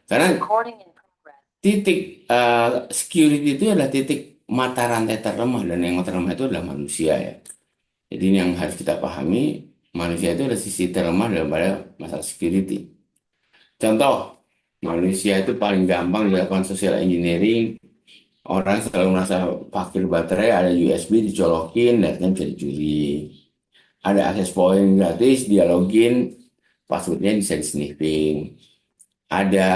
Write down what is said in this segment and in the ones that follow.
Karena titik security itu adalah titik mata rantai terlemah, dan yang terlemah itu adalah manusia ya. Jadi ini yang harus kita pahami, manusia itu adalah sisi terlemah daripada masalah security. Contoh, manusia itu paling gampang dilakukan social engineering. Orang selalu merasa fakir baterai, ada USB dicolokin, datanya bisa dicuri. Ada akses point gratis, dia login, passwordnya bisa di sniffing. Ada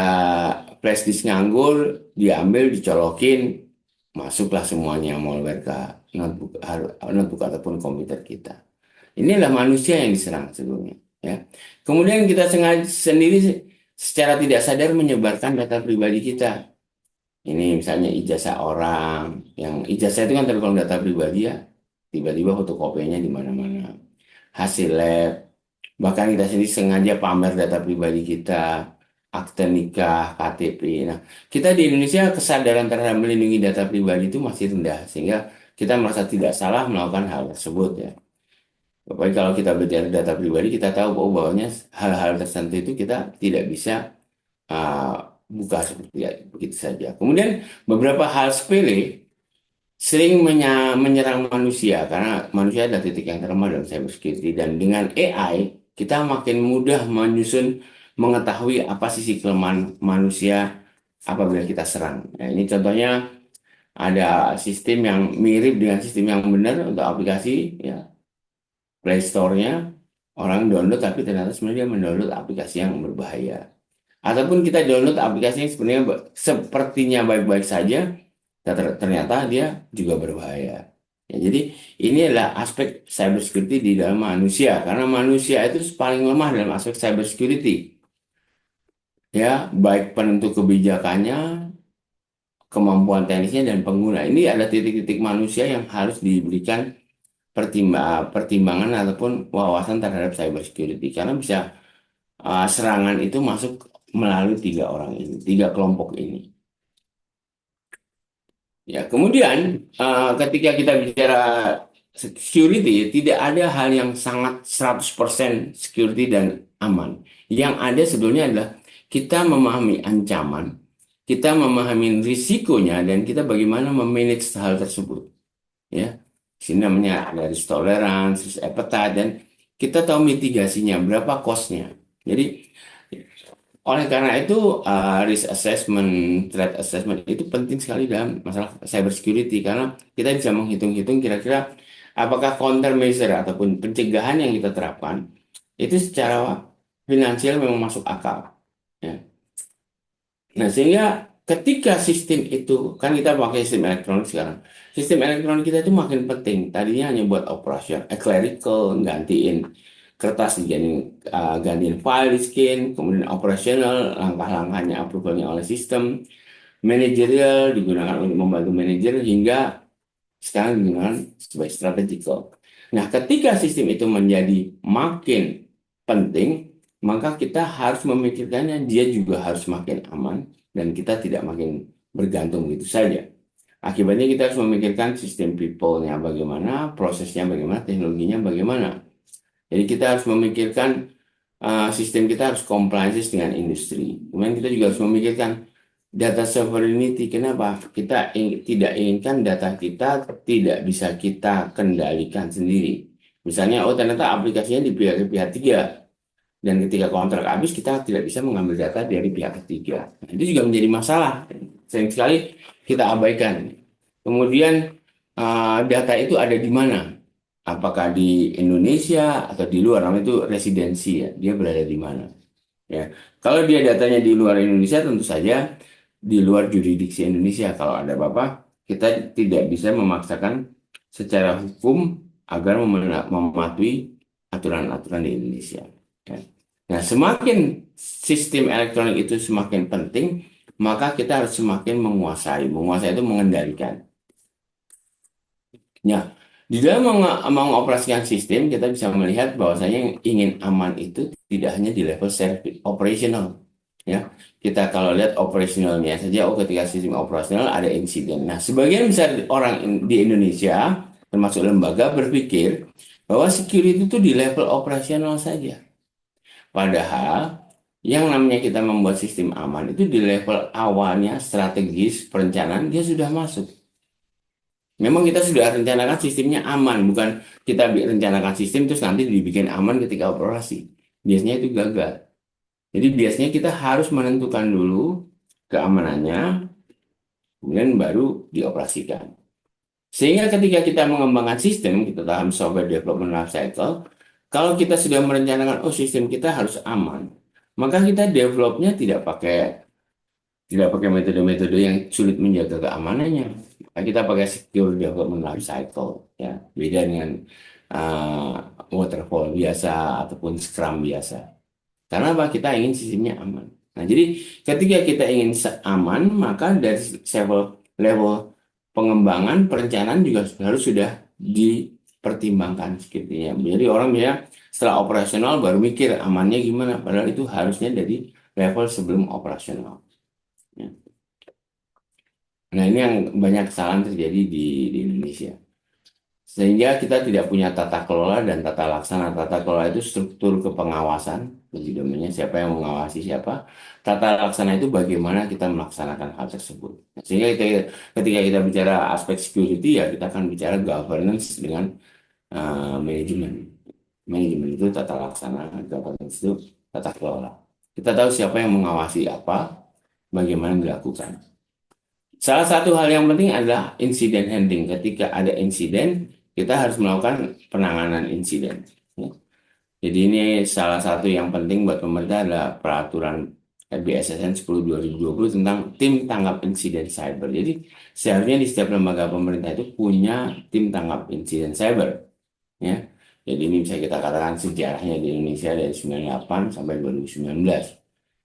flash disk nganggur, diambil, dicolokin, masuklah semuanya malware ke notebook ataupun komputer kita. Inilah manusia yang diserang sebelumnya. Ya. Kemudian kita sengaja sendiri secara tidak sadar menyebarkan data pribadi kita. Ini misalnya ijazah orang, yang ijazah itu kan tergolong data pribadi ya, tiba-tiba fotokopinya di mana-mana. Hasil lab, bahkan kita sendiri sengaja pamer data pribadi kita, akte nikah, KTP. Nah, kita di Indonesia kesadaran terhadap melindungi data pribadi itu masih rendah, sehingga kita merasa tidak salah melakukan hal tersebut ya. Apalagi kalau kita bicara data pribadi, kita tahu bahwa hal-hal tertentu itu kita tidak bisa uh, buka seperti begitu saja. Kemudian beberapa hal sepele sering menyerang manusia karena manusia adalah titik yang terlemah dalam cybersecurity, dan dengan AI kita makin mudah mengetahui apa sisi kelemahan manusia apabila kita serang. Nah, ini contohnya ada sistem yang mirip dengan sistem yang benar untuk aplikasi ya, Play Store-nya orang download tapi ternyata sebenarnya dia mendownload aplikasi yang berbahaya. Ataupun kita download aplikasi yang sebenarnya sepertinya baik-baik saja, ternyata dia juga berbahaya. Ya, jadi ini adalah aspek cybersecurity di dalam manusia, karena manusia itu paling lemah dalam aspek cybersecurity. Ya, baik penentu kebijakannya, kemampuan teknisnya, dan pengguna. Ini ada titik-titik manusia yang harus diberikan pertimbangan ataupun wawasan terhadap cybersecurity, karena bisa serangan itu masuk melalui tiga orang ini, tiga kelompok ini. Ya, kemudian ketika kita bicara security, tidak ada hal yang sangat 100% security dan aman. Yang ada sebetulnya adalah kita memahami ancaman, kita memahami risikonya, dan kita bagaimana memanage hal tersebut. Ya, sini namanya ada risk tolerance, risk appetite, dan kita tahu mitigasinya, berapa cost-nya. Jadi oleh karena itu, risk assessment, threat assessment itu penting sekali dalam masalah cybersecurity, karena kita bisa menghitung-hitung kira-kira apakah countermeasure ataupun pencegahan yang kita terapkan itu secara finansial memang masuk akal. Ya. Nah, sehingga ketika sistem itu, kan kita pakai sistem elektronik sekarang, sistem elektronik kita itu makin penting. Tadinya hanya buat operation, clerical, gantiin kertas, gantiin file di scan, kemudian operasional, langkah-langkahnya approvalnya oleh sistem, manajerial digunakan untuk membantu manajer, hingga sekarang digunakan sebagai strategical. Nah, ketika sistem itu menjadi makin penting, maka kita harus memikirkannya, dia juga harus makin aman, dan kita tidak makin bergantung gitu saja. Akibatnya kita harus memikirkan sistem people-nya bagaimana, prosesnya bagaimana, teknologinya bagaimana. Jadi kita harus memikirkan sistem kita harus compliance dengan industri. Kemudian kita juga harus memikirkan data sovereignty. Kenapa? Kita tidak inginkan data kita tidak bisa kita kendalikan sendiri. Misalnya, oh ternyata aplikasinya di pihak tiga, dan ketika kontrak habis kita tidak bisa mengambil data dari pihak ketiga. Nah, itu juga menjadi masalah. Sering sekali kita abaikan. Kemudian data itu ada di mana? Apakah di Indonesia atau di luar? Namanya itu residensi ya. Dia berada di mana? Ya. Kalau dia datanya di luar Indonesia, tentu saja di luar jurisdiksi Indonesia. Kalau ada apa-apa, kita tidak bisa memaksakan secara hukum agar mematuhi aturan-aturan di Indonesia. Ya. Nah, semakin sistem elektronik itu semakin penting, maka kita harus semakin menguasai. Menguasai itu mengendalikan. Ya, di dalam mengoperasikan sistem, kita bisa melihat bahwasanya yang ingin aman itu tidak hanya di level service operational. Ya, kita kalau lihat operasionalnya saja, oh ketika sistem operasional ada insiden. Nah, sebagian besar orang di Indonesia, termasuk lembaga, berpikir bahwa security itu di level operasional saja. Padahal Yang namanya kita membuat sistem aman itu di level awalnya strategis perencanaan dia sudah masuk. Memang kita sudah rencanakan sistemnya aman, bukan kita rencanakan sistem terus nanti dibikin aman ketika operasi. Biasanya itu gagal. Jadi biasanya kita harus menentukan dulu keamanannya, kemudian baru dioperasikan. Sehingga ketika kita mengembangkan sistem, kita dalam software development life cycle, kalau kita sudah merencanakan, oh sistem kita harus aman, maka kita developnya tidak pakai metode-metode yang sulit menjaga keamanannya. Maka kita pakai secure development life cycle, ya, beda dengan uh, waterfall biasa ataupun scrum biasa. Karena apa? Kita ingin sistemnya aman. Nah, jadi ketika kita ingin aman, maka dari level pengembangan, perencanaan juga harus sudah dipertimbangkan sepertinya. Jadi orang bilang setelah operasional baru mikir amannya gimana, padahal itu harusnya dari level sebelum operasional. Ya. Nah, ini yang banyak kesalahan terjadi di Indonesia. Sehingga kita tidak punya tata kelola dan tata laksana. Tata kelola itu struktur kepengawasan, lebih domennya siapa yang mengawasi siapa. Tata laksana itu bagaimana kita melaksanakan hal tersebut. Sehingga ketika kita bicara aspek security, ya kita akan bicara governance dengan manajemen. Manajemen itu tata laksana, governance itu tata kelola. Kita tahu siapa yang mengawasi apa, bagaimana dilakukan. Salah satu hal yang penting adalah insiden handling. Ketika ada insiden, kita harus melakukan penanganan insiden. Ya. Jadi ini salah satu yang penting buat pemerintah adalah peraturan BSSN 10 2020 tentang tim tanggap insiden cyber. Jadi seharusnya di setiap lembaga pemerintah itu punya tim tanggap insiden cyber. Ya. Jadi ini bisa kita katakan sejarahnya di Indonesia dari 98 sampai 2019.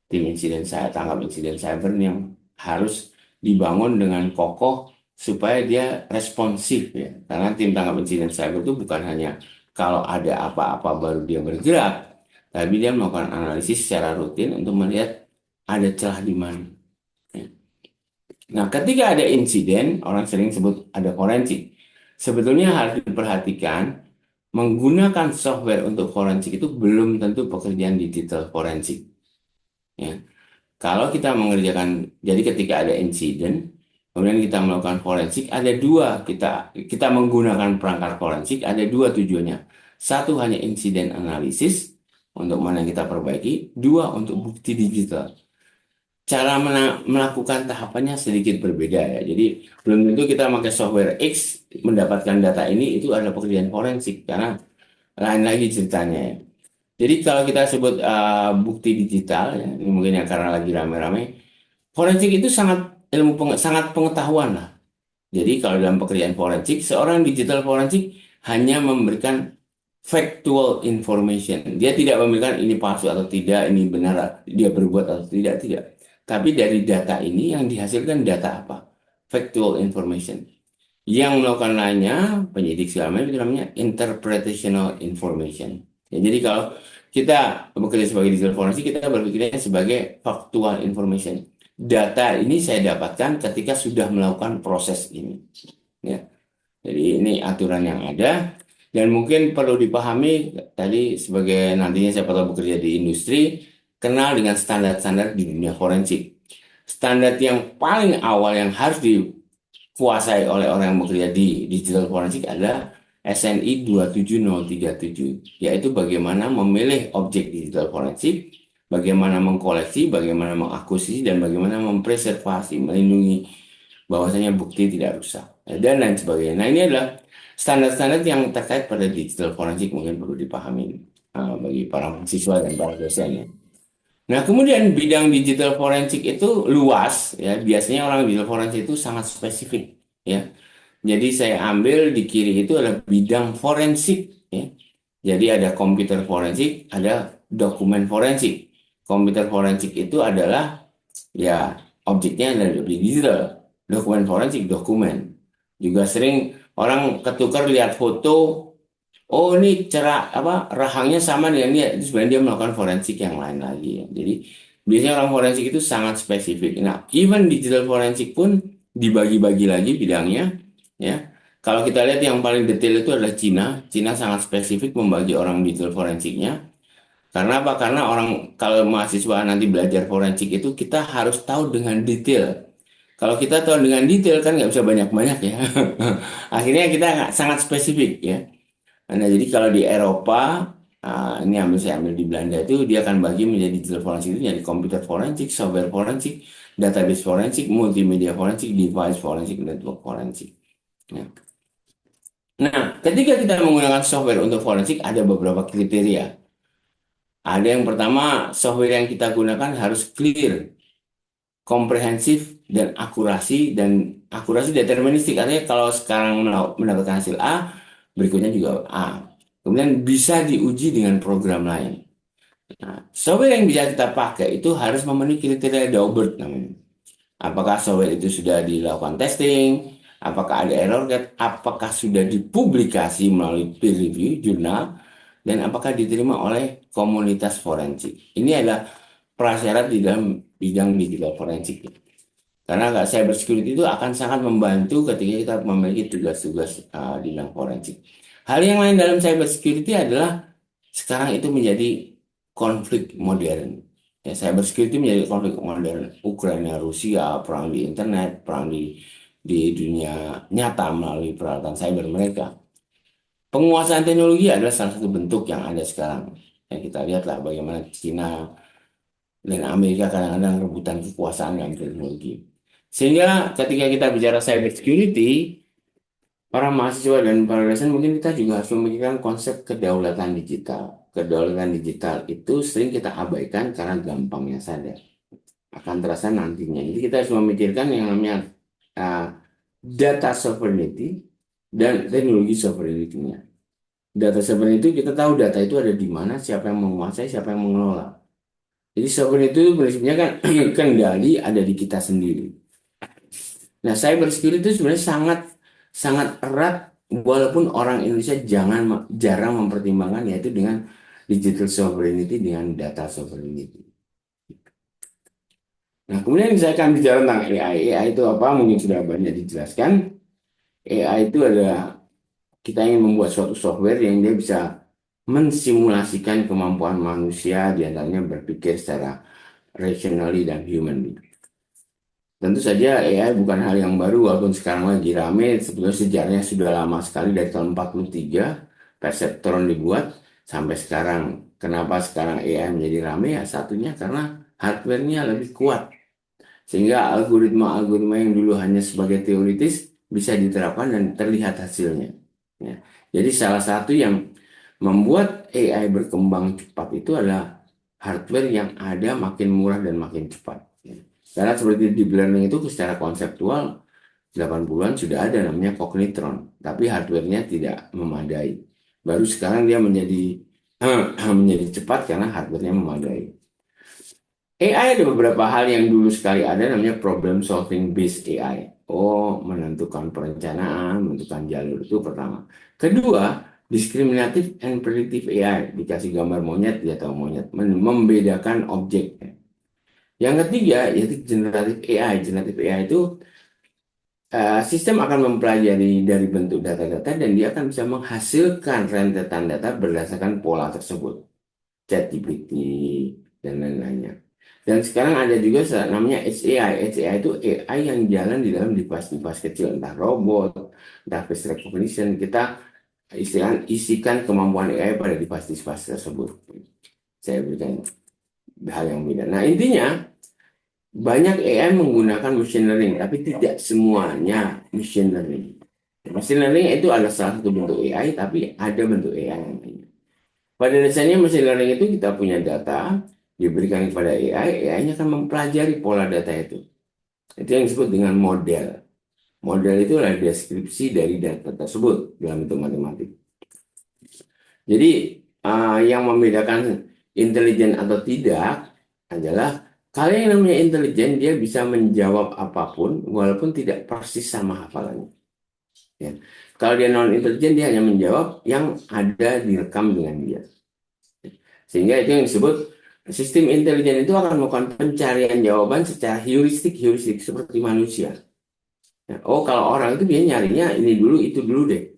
Tim insiden saya tanggap insiden cyber yang harus dibangun dengan kokoh supaya dia responsif ya. Karena tim tanggap insiden cyber itu bukan hanya kalau ada apa-apa baru dia bergerak, tapi dia melakukan analisis secara rutin untuk melihat ada celah di mana. Ya. Nah, ketika ada insiden, orang sering sebut ada forensik. Sebetulnya harus diperhatikan, menggunakan software untuk forensik itu belum tentu pekerjaan digital forensik. Ya. Kalau kita mengerjakan, jadi ketika ada insiden, kemudian kita melakukan forensik, ada dua, kita menggunakan perangkat forensik, ada dua tujuannya. Satu hanya insiden analisis, untuk mana yang kita perbaiki. Dua, untuk bukti digital. Cara melakukan tahapannya sedikit berbeda ya. Jadi belum tentu kita pakai software X mendapatkan data ini, itu adalah pekerjaan forensik, karena lain lagi ceritanya ya. Jadi kalau kita sebut bukti digital, ya, ini mungkin yang karena lagi rame-rame, forensik itu sangat sangat pengetahuan lah. Jadi kalau dalam pekerjaan forensik, seorang digital forensik hanya memberikan factual information. Dia tidak memberikan ini palsu atau tidak, ini benar, dia berbuat atau tidak, tidak. Tapi dari data ini yang dihasilkan data apa? Factual information. Yang melakukan lainnya, penyidik segala macam itu namanya interpretational information. Ya, jadi kalau kita bekerja sebagai digital forensik, kita berpikirnya sebagai factual information. Data ini saya dapatkan ketika sudah melakukan proses ini. Ya. Jadi ini aturan yang ada dan mungkin perlu dipahami tadi sebagai nantinya siapa tahu bekerja di industri, kenal dengan standar-standar di dunia forensik. Standar yang paling awal yang harus dikuasai oleh orang yang bekerja di digital forensik adalah SNI 27037, yaitu bagaimana memilih objek digital forensik, bagaimana mengkoleksi, bagaimana mengakuisisi, dan bagaimana mempreservasi, melindungi bahwasanya bukti tidak rusak, dan lain sebagainya. Nah, ini adalah standar-standar yang terkait pada digital forensik mungkin perlu dipahami bagi para mahasiswa dan para dosennya. Nah, kemudian bidang digital forensik itu luas, ya. Biasanya orang digital forensik itu sangat spesifik, ya. Jadi saya ambil di kiri itu adalah bidang forensik, ya. Jadi ada komputer forensik, ada dokumen forensik. Komputer forensik itu adalah ya objeknya adalah lebih digital. Dokumen forensik dokumen. Juga sering orang ketukar lihat foto, oh ini cerah apa rahangnya sama dengan dia, itu sebenarnya dia melakukan forensik yang lain lagi ya. Jadi biasanya orang forensik itu sangat spesifik. Nah, even digital forensik pun dibagi-bagi lagi bidangnya, ya. Kalau kita lihat yang paling detail itu adalah Cina. Cina sangat spesifik membagi orang digital forensiknya. Karena apa? Karena orang kalau mahasiswa nanti belajar forensik itu kita harus tahu dengan detail. Kalau kita tahu dengan detail kan nggak bisa banyak-banyak ya. Akhirnya kita sangat spesifik ya. Nah, jadi kalau di Eropa, ini saya ambil di Belanda itu dia akan bagi menjadi digital forensik itu jadi komputer forensik, software forensik, database forensik, multimedia forensik, device forensik, network forensik. Ya. Nah, ketika kita menggunakan software untuk forensik ada beberapa kriteria. Ada yang pertama, software yang kita gunakan harus clear, komprehensif, dan akurasi deterministik. Artinya kalau sekarang mendapatkan hasil A, berikutnya juga A. Kemudian bisa diuji dengan program lain. Nah, software yang bisa kita pakai itu harus memenuhi kriteria Daubert namanya. Apakah software itu sudah dilakukan testing? Apakah ada error rate? Apakah sudah dipublikasi melalui peer review jurnal? Dan apakah diterima oleh komunitas forensik? Ini adalah prasyarat di dalam bidang digital forensik. Karena cyber security itu akan sangat membantu ketika kita memiliki tugas-tugas di bidang forensik. Hal yang lain dalam cyber security adalah sekarang itu menjadi konflik modern. Ya, cyber security menjadi konflik modern. Ukraina, Rusia, perang di internet, perang di dunia nyata melalui peralatan cyber mereka. Penguasaan teknologi adalah salah satu bentuk yang ada sekarang. Yang kita lihatlah bagaimana China dan Amerika kadang-kadang rebutan kekuasaan dalam teknologi. Sehingga ketika kita bicara cyber security, para mahasiswa dan para dosen mungkin kita juga harus memikirkan konsep kedaulatan digital. Kedaulatan digital itu sering kita abaikan karena gampangnya saja. Akan terasa nantinya. Jadi kita harus memikirkan yang namanya uh, data sovereignty dan teknologi sovereignty-nya. Data sovereignty itu kita tahu data itu ada di mana, siapa yang menguasai, siapa yang mengelola. Jadi sovereign itu prinsipnya kan kendali ada di kita sendiri. Nah, cyber security itu sebenarnya sangat sangat erat walaupun orang Indonesia jarang mempertimbangkan yaitu dengan digital sovereignty dengan data sovereignty. Nah, kemudian saya akan bicara tentang AI. AI itu apa? Mungkin sudah banyak dijelaskan. AI itu adalah kita ingin membuat suatu software yang dia bisa mensimulasikan kemampuan manusia, di antaranya berpikir secara rationally dan humanly. Tentu saja AI bukan hal yang baru, walaupun sekarang lagi rame, sebetulnya sejarahnya sudah lama sekali dari tahun 43, perseptron dibuat, sampai sekarang. Kenapa sekarang AI menjadi rame? Ya satunya karena hardware-nya lebih kuat. Sehingga algoritma-algoritma yang dulu hanya sebagai teoritis bisa diterapkan dan terlihat hasilnya. Ya. Jadi salah satu yang membuat AI berkembang cepat itu adalah hardware yang ada makin murah dan makin cepat. Ya. Karena seperti deep learning itu secara konseptual 80-an sudah ada namanya Cognitron, tapi hardware-nya tidak memadai. Baru sekarang dia menjadi cepat karena hardware-nya memadai. AI ada beberapa hal yang dulu sekali ada namanya problem solving based AI. Oh, menentukan perencanaan, menentukan jalur itu pertama. Kedua, discriminative and predictive AI. Dikasih gambar monyet, dia tahu monyet. Membedakan objek. Yang ketiga, yaitu generative AI. Generative AI itu sistem akan mempelajari dari bentuk data-data dan dia akan bisa menghasilkan rentetan data berdasarkan pola tersebut. ChatGPT dan lain-lainnya. Dan sekarang ada juga namanya HAI. HAI itu AI yang jalan di dalam device-device kecil, entah robot, entah face recognition. Kita isikan kemampuan AI pada device-device tersebut. Saya berikan hal yang beda. Nah, intinya banyak AI menggunakan machine learning, tapi tidak semuanya machine learning. Machine learning itu adalah salah satu bentuk AI, tapi ada bentuk AI yang lain. Pada dasarnya machine learning itu kita punya data, diberikan kepada AI, AI-nya akan mempelajari pola data itu. Itu yang disebut dengan model. Model itu adalah deskripsi dari data tersebut dalam bentuk matematik. Jadi yang membedakan intelijen atau tidak adalah kalau yang namanya intelijen dia bisa menjawab apapun walaupun tidak persis sama hafalannya. Ya. Kalau dia non intelijen dia hanya menjawab yang ada direkam dengan dia. Sehingga itu yang disebut sistem intelijen itu akan melakukan pencarian jawaban secara heuristik seperti manusia. Ya, oh kalau orang itu dia nyarinya ini dulu itu dulu deh,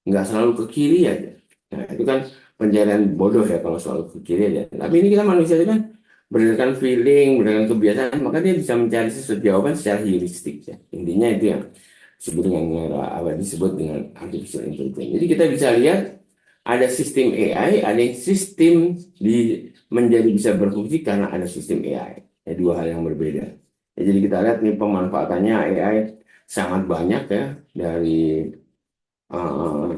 nggak selalu ke kiri aja. Nah, itu kan pencarian bodoh ya kalau soal kiri ya. Tapi ini kita manusia itu kan berdasarkan feeling, berdasarkan kebiasaan, maka dia bisa mencari sesuatu jawaban secara heuristik ya. Intinya itu yang disebut dengan apa disebut dengan artificial intelligence. Jadi kita bisa lihat ada sistem AI, ada yang sistem menjadi bisa berfungsi karena ada sistem AI. Ya, dua hal yang berbeda. Ya, jadi kita lihat nih pemanfaatannya AI sangat banyak ya dari uh,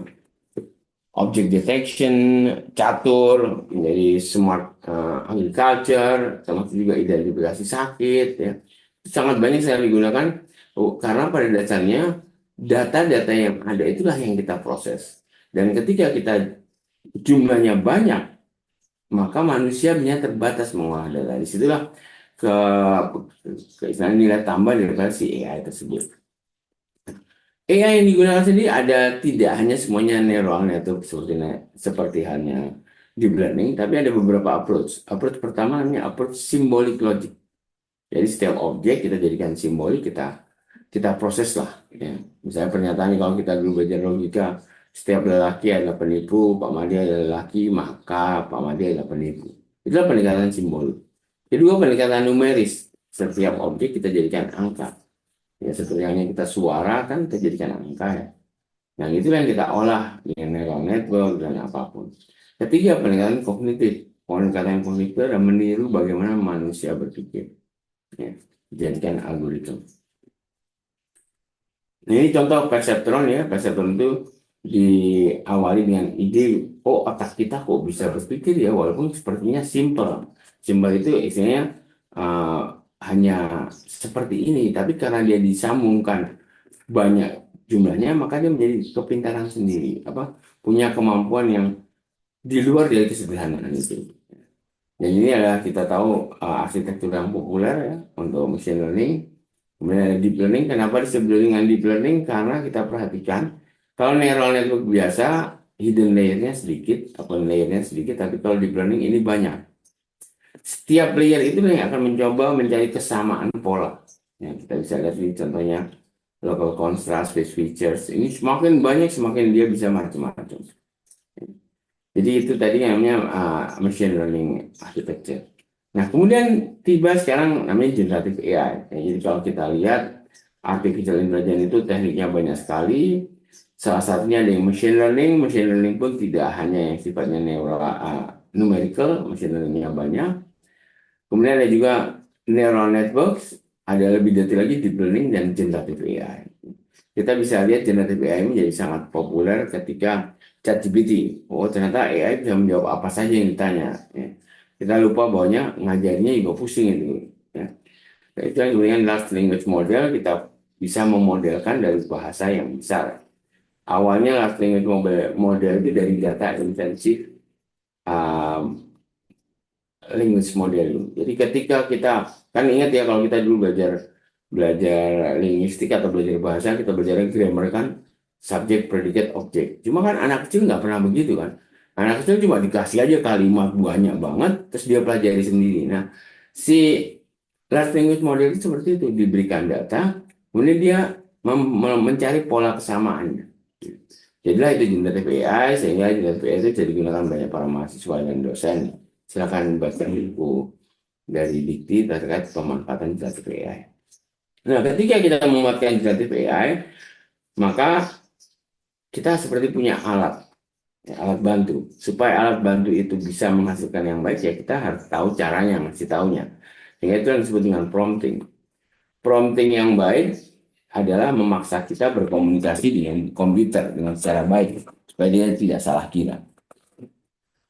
object detection, catur, menjadi smart agriculture, termasuk juga identifikasi sakit, ya. Sangat banyak saya digunakan karena pada dasarnya data-data yang ada itulah yang kita proses. Dan ketika kita jumlahnya banyak, maka manusianya terbatas mengolah data. Disitulah ke, istilahnya nilai tambah daripada si AI tersebut. AI yang digunakan sendiri ada tidak hanya semuanya neural network seperti halnya deep learning, tapi ada beberapa approach. Approach pertama namanya approach symbolic logic. Jadi setiap objek kita jadikan simbolik, kita proses lah. Ya. Misalnya pernyataan kalau kita dulu belajar logika, setiap lelaki adalah penipu, Pak Madi adalah lelaki, maka Pak Madi adalah penipu. Itulah pendekatan simbolik. Kedua, pendekatan numeris. Setiap objek kita jadikan angka. Ya, seperti yang kita suara kan kita jadikan angka ya. Nah, itu yang kita olah dengan neural network dan apapun. Ketiga, pendekatan kognitif. Pendekatan kognitif adalah meniru bagaimana manusia berpikir. Ya, dijadikan algoritma. Nah, ini contoh perseptron ya. Perseptron itu diawali dengan ide, oh otak kita kok bisa berpikir ya, walaupun sepertinya simple. Simple itu istilahnya uh, hanya seperti ini, tapi karena dia disambungkan banyak jumlahnya, maka dia menjadi kepintaran sendiri. Apa punya kemampuan yang di luar dari kesederhanaan itu. Dan ini adalah kita tahu arsitektur yang populer ya untuk machine learning. Kemudian ada deep learning. Kenapa disebut dengan deep learning? Karena kita perhatikan kalau neural network biasa hidden layernya sedikit, atau layernya sedikit, tapi kalau deep learning ini banyak. Setiap layer itu yang akan mencoba mencari kesamaan pola. Ya, kita bisa lihat di contohnya local contrast, phase features. Ini semakin banyak, semakin dia bisa macam-macam. Jadi itu tadi yang namanya machine learning architecture. Nah, kemudian tiba sekarang namanya generative AI. Ya, jadi kalau kita lihat artificial intelligence itu tekniknya banyak sekali. Salah satunya ada yang machine learning. Machine learning pun tidak hanya yang sifatnya numerical, machine learningnya banyak. Kemudian ada juga neural networks, ada lebih detail lagi deep learning dan generative AI. Kita bisa lihat generative AI menjadi sangat populer ketika ChatGPT. Oh, ternyata AI bisa menjawab apa saja yang ditanya. Ya. Kita lupa bahwanya ngajarnya juga pusing itu. Ya. Itu yang dengan large language model kita bisa memodelkan dari bahasa yang besar. Awalnya large language model itu dari data intensif um, language model. Jadi ketika kita kan ingat ya kalau kita dulu belajar belajar linguistik atau belajar bahasa kita belajar grammar kan subjek, predicate, objek. Cuma kan anak kecil nggak pernah begitu kan. Anak kecil cuma dikasih aja kalimat banyak banget terus dia pelajari sendiri. Nah, si large language model itu seperti itu diberikan data, kemudian dia mencari pola kesamaannya. Jadilah itu generative AI sehingga generative AI itu jadi digunakan banyak para mahasiswa dan dosen. Silakan baca buku dari Dikti terkait pemanfaatan generative AI. Nah, ketika kita memanfaatkan generative AI, maka kita seperti punya alat, ya, alat bantu. Supaya alat bantu itu bisa menghasilkan yang baik, ya kita harus tahu caranya, ngasih taunya. Sehingga itu yang disebut dengan prompting. Prompting yang baik adalah memaksa kita berkomunikasi dengan komputer dengan secara baik, supaya dia tidak salah kira.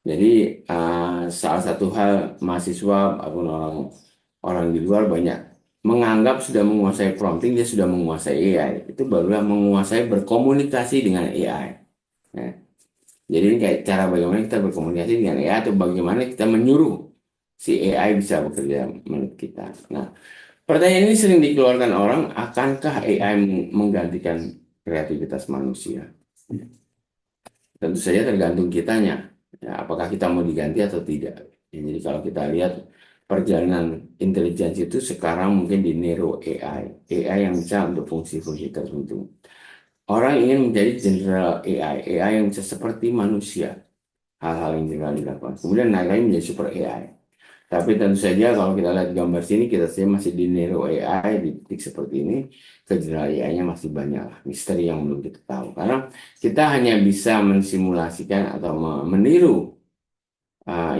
Jadi salah satu hal mahasiswa ataupun orang di luar banyak menganggap sudah menguasai prompting, dia sudah menguasai AI. Itu barulah menguasai berkomunikasi dengan AI. Ya. Jadi ini kayak cara bagaimana kita berkomunikasi dengan AI atau bagaimana kita menyuruh si AI bisa bekerja menurut kita. Nah, pertanyaan ini sering dikeluarkan orang, akankah AI menggantikan kreativitas manusia? Tentu saja tergantung kitanya. Ya, apakah kita mau diganti atau tidak. Ya, jadi kalau kita lihat perjalanan intelijensi itu sekarang mungkin di Nero AI. AI yang bisa untuk fungsi-fungsi tertentu. Orang ingin menjadi general AI. AI yang bisa seperti manusia. hal-hal yang general dilakukan. Kemudian naik lagi menjadi super AI. Tapi tentu saja kalau kita lihat gambar sini, kita saja masih di Nero AI, di titik seperti ini, ke general AI-nya masih banyak lah, misteri yang belum kita tahu. Karena kita hanya bisa mensimulasikan atau meniru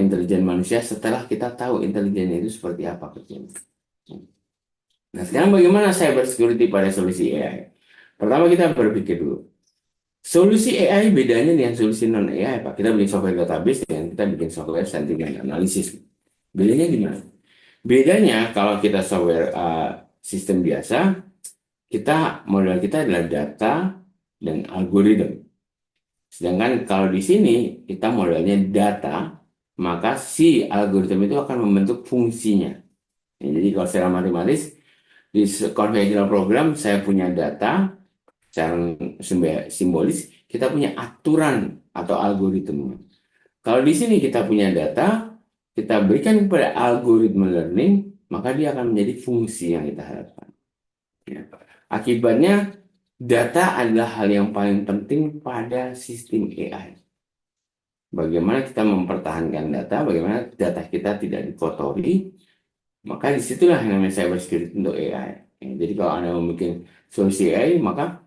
intelijen manusia setelah kita tahu intelijen itu seperti apa kerjanya. Nah, sekarang bagaimana cyber security pada solusi AI? Pertama kita berpikir dulu, solusi AI bedanya dengan solusi non AI, Pak. Kita bikin software database dengan kita bikin software sentiment analysis. Bedanya gimana? Bedanya kalau kita software sistem biasa, modal kita adalah data dan algoritma. Sedangkan kalau di sini kita modalnya data, maka si algoritma itu akan membentuk fungsinya. Ya, jadi kalau secara matematis di conventional program saya punya data, secara simbolis kita punya aturan atau algoritma. Kalau di sini kita punya data, kita berikan kepada algoritma learning, maka dia akan menjadi fungsi yang kita harapkan. Ya. Akibatnya, data adalah hal yang paling penting pada sistem AI. Bagaimana kita mempertahankan data, bagaimana data kita tidak dikotori, maka disitulah yang namanya cyber security untuk AI. Ya, jadi kalau Anda membuat solusi AI, maka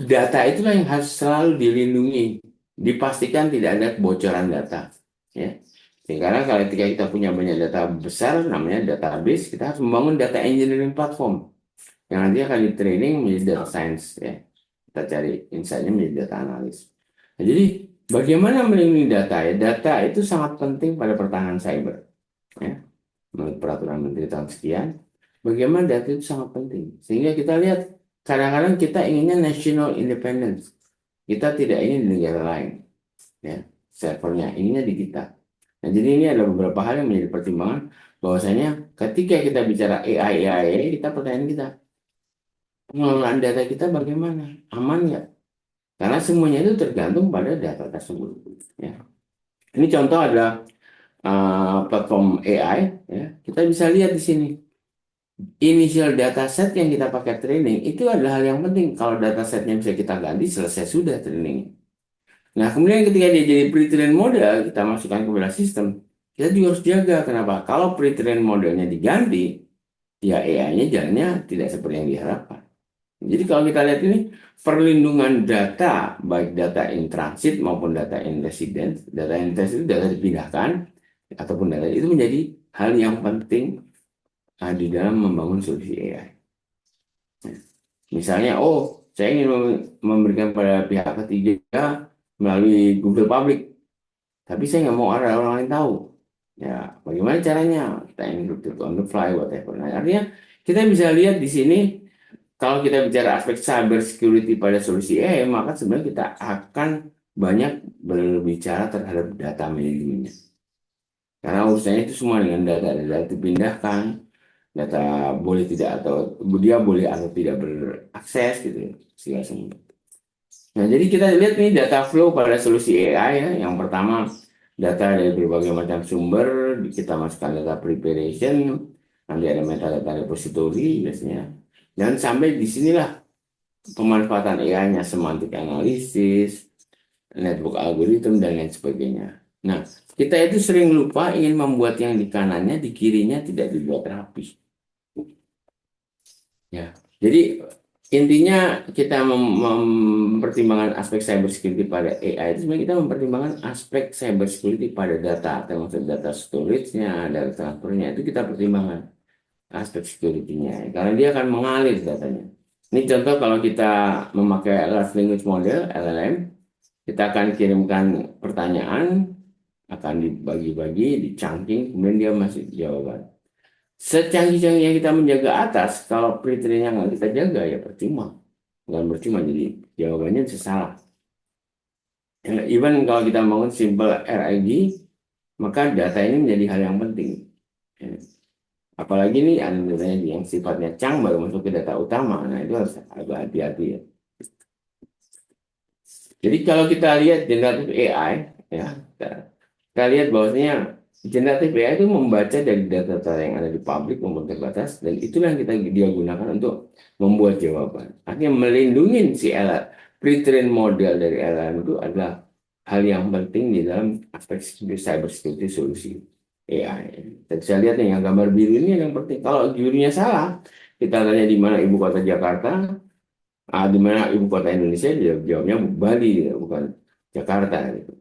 data itulah yang harus selalu dilindungi, dipastikan tidak ada kebocoran data. Ya. Karena kalau ketika kita punya banyak data besar, namanya database, kita harus membangun data engineering platform yang nanti akan di training menjadi data science. Ya. Kita cari insight-nya menjadi data analis. Nah, jadi bagaimana melindungi data? Ya, data itu sangat penting pada pertahanan cyber. Ya. Menurut peraturan menteri tahun sekian, bagaimana data itu sangat penting. Sehingga kita lihat kadang-kadang kita inginnya national independence. Kita tidak ingin di negara lain. Ya, servernya inginnya di kita. Nah, jadi ini adalah beberapa hal yang menjadi pertimbangan bahwasanya ketika kita bicara AI, kita pertanyaan kita, pengelolaan data kita bagaimana? Aman nggak? Karena semuanya itu tergantung pada data tersebut. Ya. Ini contoh adalah platform AI. Ya. Kita bisa lihat di sini. Initial dataset yang kita pakai training itu adalah hal yang penting. Kalau datasetnya bisa kita ganti, selesai sudah training. Nah, kemudian ketika dia jadi pre-trained model, kita masukkan ke dalam sistem. Kita juga harus jaga. Kenapa? Kalau pre-trained modelnya diganti, ya AI-nya jalannya tidak seperti yang diharapkan. Jadi kalau kita lihat ini, perlindungan data, baik data in transit maupun data in residence, data in transit itu data dipindahkan, ataupun data itu menjadi hal yang penting di dalam membangun solusi AI. Misalnya, saya ingin memberikan pada pihak ketiga melalui Google Public, tapi saya nggak mau ada orang lain tahu. Ya, bagaimana caranya? Kita encrypted on the fly, whatever. Nah, artinya kita bisa lihat di sini, kalau kita bicara aspek cyber security pada solusi AI, maka sebenarnya kita akan banyak berbicara terhadap data manajemennya. Karena urusannya itu semua dengan data dipindahkan, data boleh tidak atau dia boleh atau tidak berakses gitu, segala semua. Nah, jadi kita lihat nih data flow pada solusi AI ya. Yang pertama, data dari berbagai macam sumber, kita masukkan data preparation, nanti ada metadata repository biasanya. Dan sampai di sinilah pemanfaatan AI-nya, semantic analysis, network algorithm, dan lain sebagainya. Nah, kita itu sering lupa ingin membuat yang di kanannya, di kirinya tidak dibuat rapi. Ya, jadi intinya kita mempertimbangkan aspek cyber security pada AI itu sebenarnya kita mempertimbangkan aspek cyber security pada data, termasuk data storage-nya, data transfernya itu kita pertimbangkan aspek security-nya, karena dia akan mengalir datanya. Ini contoh kalau kita memakai large language model (LLM), kita akan kirimkan pertanyaan, akan dibagi-bagi, di-chunking, kemudian dia masih jawaban. Secanggih-canggihnya kita menjaga atas, kalau pre-trainnya nggak kita jaga, ya percuma. Nggak percuma, jadi jawabannya bisa salah. Even kalau kita bangun simple RAG, maka data ini menjadi hal yang penting. Apalagi nih ada datanya yang sifatnya cang baru masuk ke data utama, nah itu harus agak hati-hati ya. Jadi kalau kita lihat generatif AI, ya, kita lihat bahwasanya generatif AI itu membaca dari data-data yang ada di publik maupun terbatas, dan itulah yang dia gunakan untuk membuat jawaban. Artinya melindungi si LLM, pre-trained model dari LLM itu adalah hal yang penting di dalam aspek cyber security solusi AI. Dan saya lihat nih yang gambar biru ini yang penting. Kalau jurinya salah, kita tanya di mana ibu kota Jakarta, di mana ibu kota Indonesia, dia jawabnya Bali, gitu, bukan Jakarta. Gitu.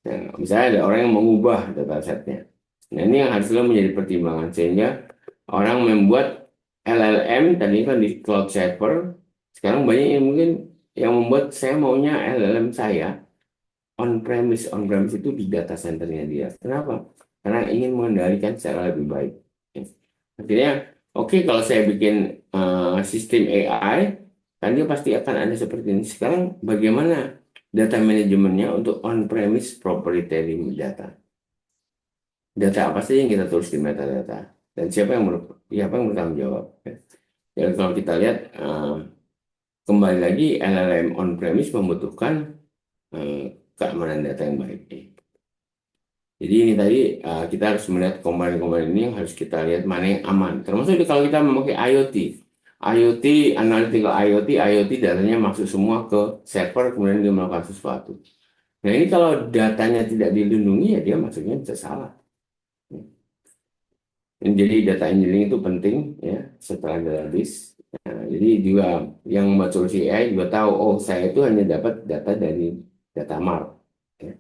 Nah, misalnya ada orang yang mengubah data setnya. Nah, ini yang harus selalu menjadi pertimbangan sehingga orang membuat LLM tadi kan di cloud server. Sekarang banyak yang mungkin yang membuat saya maunya LLM saya on premise itu di data centernya dia. Kenapa? Karena ingin mengendalikan secara lebih baik. Akhirnya, oke, kalau saya bikin sistem AI, kan dia pasti akan ada seperti ini. Sekarang bagaimana data manajemennya untuk on-premise proprietary data? Data apa sih yang kita tulis di metadata? Dan siapa yang bertanggung jawab? Dan kalau kita lihat, kembali lagi LLM on-premise membutuhkan eh, keamanan data yang baik. Jadi ini tadi kita harus melihat komponen-komponen ini yang harus kita lihat mana yang aman. Termasuk kalau kita memakai IoT. IoT, analytical IoT, IoT datanya masuk semua ke server kemudian dia melakukan sesuatu. Nah ini kalau datanya tidak dilindungi ya dia masuknya bisa salah. Jadi data engineering itu penting ya setelah database. Nah, jadi juga yang membuat solusi AI juga tahu, oh saya itu hanya dapat data dari data mart. Ya.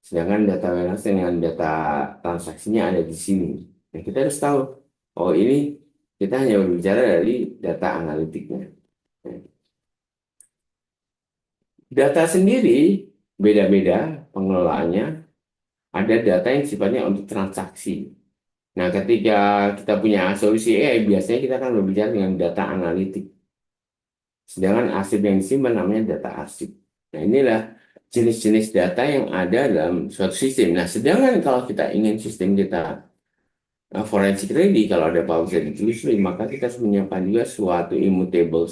Sedangkan data warehouse dengan data transaksinya ada di sini. Nah, kita harus tahu, oh ini kita hanya berbicara dari data analitiknya. Nah, data sendiri beda-beda pengelolaannya. Ada data yang sifatnya untuk transaksi. Nah, ketika kita punya solusi AI, biasanya kita akan berbicara dengan data analitik. Sedangkan arsip yang disimpan namanya data arsip. Nah, inilah jenis-jenis data yang ada dalam suatu sistem. Nah, sedangkan kalau kita ingin sistem kita forensik ready, kalau ada power bisa ditelusuri, maka kita harus menyiapkan juga suatu immutable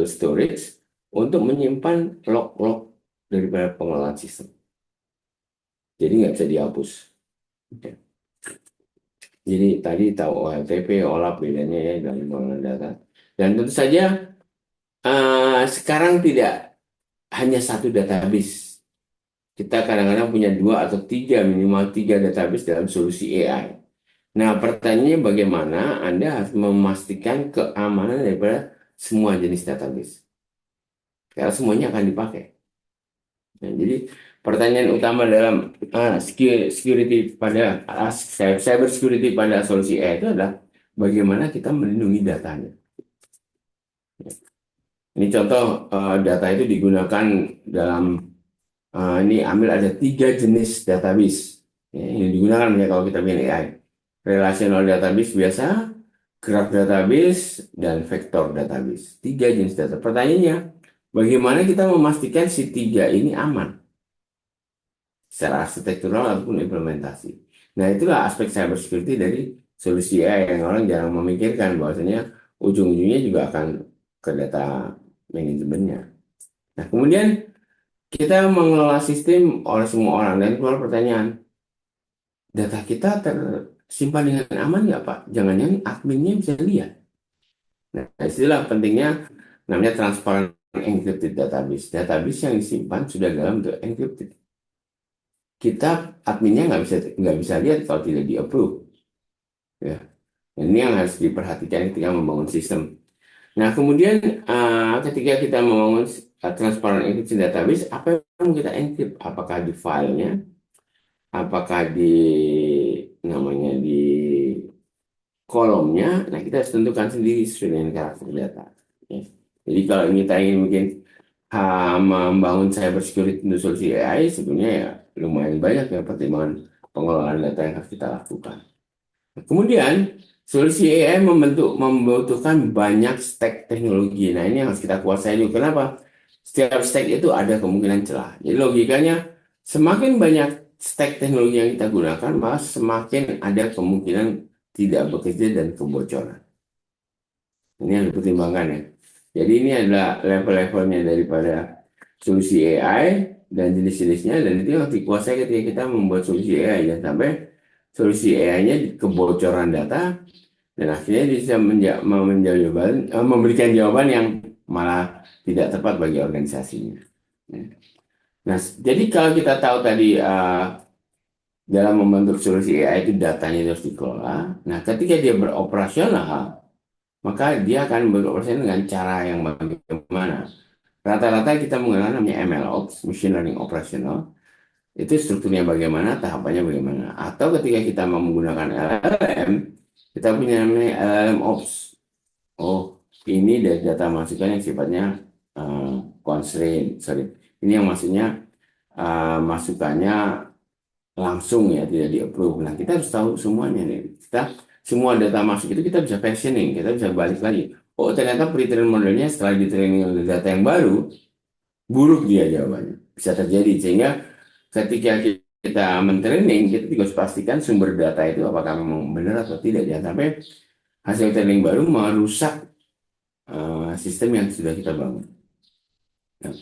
storage untuk menyimpan log-log daripada pengelolaan sistem. Jadi nggak bisa dihapus. Oke. Jadi tadi tahu OLTP, OLAP bedanya ya dalam pengelolaan data. Dan tentu saja sekarang tidak hanya satu database. Kita kadang-kadang punya dua atau tiga, minimal tiga database dalam solusi AI. Nah, pertanyaannya bagaimana Anda harus memastikan keamanan daripada semua jenis database. Karena semuanya akan dipakai. Nah, jadi pertanyaan utama dalam security pada cyber security pada solusi AI itu adalah bagaimana kita melindungi datanya. Ini contoh data itu digunakan dalam ini ambil ada tiga jenis database yang digunakan ya kalau kita bikin AI. Relational database biasa, graph database, dan vector database. Tiga jenis data. Pertanyaannya, bagaimana kita memastikan si tiga ini aman secara arsitektural ataupun implementasi. Nah, itulah aspek cyber security dari solusi AI yang orang jarang memikirkan bahwasanya ujung-ujungnya juga akan ke data manajemennya. Nah, kemudian kita mengelola sistem oleh semua orang dan keluar pertanyaan, data kita tersimpan dengan aman nggak Pak? Jangan-jangan adminnya bisa lihat. Nah, istilah pentingnya namanya transparent encrypted database. Database yang disimpan sudah dalam bentuk encrypted. Kita adminnya nggak bisa lihat kalau tidak di-approve. Ya. Ini yang harus diperhatikan ketika membangun sistem. Nah, kemudian ketika kita membangun transparent encrypted database, apa yang kita encrypt? Apakah di filenya? Apakah di namanya di kolomnya? Nah, kita harus tentukan sendiri sesuai dengan karakter data. Ya. Jadi kalau kita ingin mungkin membangun cyber security untuk solusi AI, sebenarnya ya lumayan banyak ya pertimbangan pengelolaan data yang harus kita lakukan. Kemudian solusi AI membutuhkan banyak stack teknologi. Nah, ini yang harus kita kuasai dulu. Kenapa? Setiap stack itu ada kemungkinan celah. Jadi logikanya semakin banyak stack teknologi yang kita gunakan, maka semakin ada kemungkinan tidak bekerja dan kebocoran. Ini yang dipertimbangkan ya. Jadi ini adalah level-levelnya daripada solusi AI dan jenis-jenisnya, dan itu yang dikuasai ketika kita membuat solusi AI. Dan sampai solusi AI-nya kebocoran data, dan akhirnya bisa memberikan jawaban yang malah tidak tepat bagi organisasinya. Nah, jadi kalau kita tahu tadi dalam membentuk solusi AI itu datanya harus dikelola. Nah, ketika dia beroperasional, maka dia akan beroperasi dengan cara yang bagaimana. Rata-rata kita menggunakan namanya MLOps, Machine Learning Operational. Itu strukturnya bagaimana, tahapannya bagaimana. Atau ketika kita mau menggunakan LLM, kita punya namanya LLM Ops. Oh, ini dari data masukan yang sifatnya constraint, sorry. Ini yang maksudnya masukannya langsung ya, tidak di-approve. Nah, kita harus tahu semuanya nih. Kita semua data masuk itu kita bisa versioning, kita bisa balik lagi. Oh, ternyata pre-trained modelnya setelah di-training oleh data yang baru, buruk dia jawabannya. Bisa terjadi sehingga ketika kita mentraining, kita juga harus pastikan sumber data itu apakah memang benar atau tidak. Jangan sampai hasil training baru merusak sistem yang sudah kita bangun. Nah,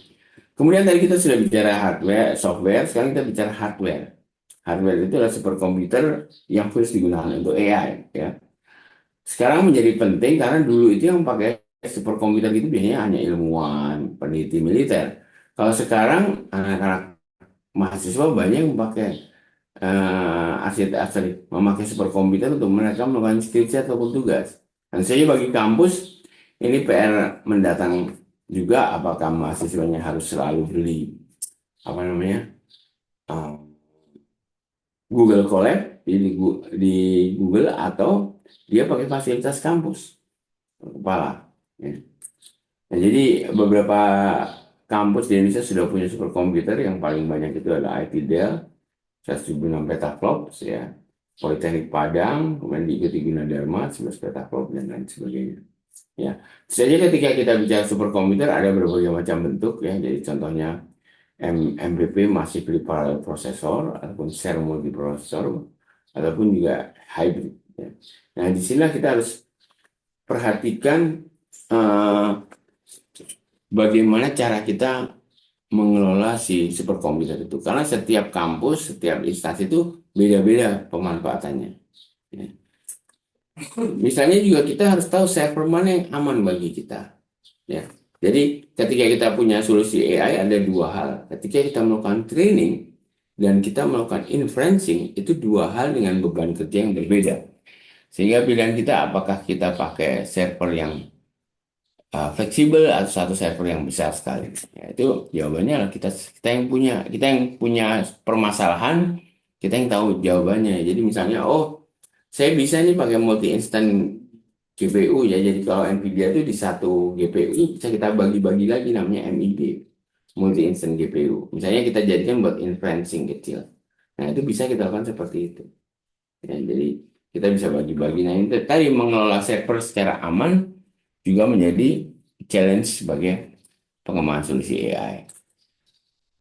kemudian tadi kita sudah bicara hardware, software, sekarang kita bicara hardware. Hardware itu adalah superkomputer yang khusus digunakan untuk AI. Ya. Sekarang menjadi penting karena dulu itu yang pakai superkomputer itu biasanya hanya ilmuwan, peneliti militer. Kalau sekarang anak-anak mahasiswa banyak yang pakai arsitek memakai superkomputer untuk mereka melakukan skripsi ataupun tugas. Dan saya bagi kampus ini PR mendatang juga apakah mahasiswanya harus selalu beli apa namanya eh, Google Colab di Google atau dia pakai fasilitas kampus kepala. Ya. Nah, jadi beberapa kampus di Indonesia sudah punya superkomputer yang paling banyak itu adalah IT Dell 176 petaflops ya, Politeknik Padang, kemudian diikuti Gunadarma 11 petaflop dan lain sebagainya. Ya, saja ketika kita bicara superkomputer ada berbagai macam bentuk ya. Jadi contohnya MPP Massively Parallel Processor ataupun Share Multiprocessor ataupun juga hybrid. Ya. Nah, di sini kita harus perhatikan eh, bagaimana cara kita mengelola si superkomputer itu. Karena setiap kampus, setiap instansi itu beda-beda pemanfaatannya. Ya. Misalnya juga kita harus tahu server mana yang aman bagi kita. Ya. Jadi ketika kita punya solusi AI ada dua hal. Ketika kita melakukan training dan kita melakukan inferencing itu dua hal dengan beban kerja yang berbeda. Sehingga pilihan kita apakah kita pakai server yang fleksibel atau satu server yang besar sekali. Ya, itu jawabannya adalah kita yang punya permasalahan, kita yang tahu jawabannya. Jadi misalnya, oh saya bisa nih pakai multi instant GPU ya. Jadi kalau Nvidia itu di satu GPU bisa kita bagi-bagi lagi namanya MIG, multi instant GPU. Misalnya kita jadikan buat inferencing kecil. Nah itu bisa kita lakukan seperti itu. Ya, jadi kita bisa bagi-bagi. Nah ini tadi mengelola server secara aman juga menjadi challenge sebagai pengembangan solusi AI.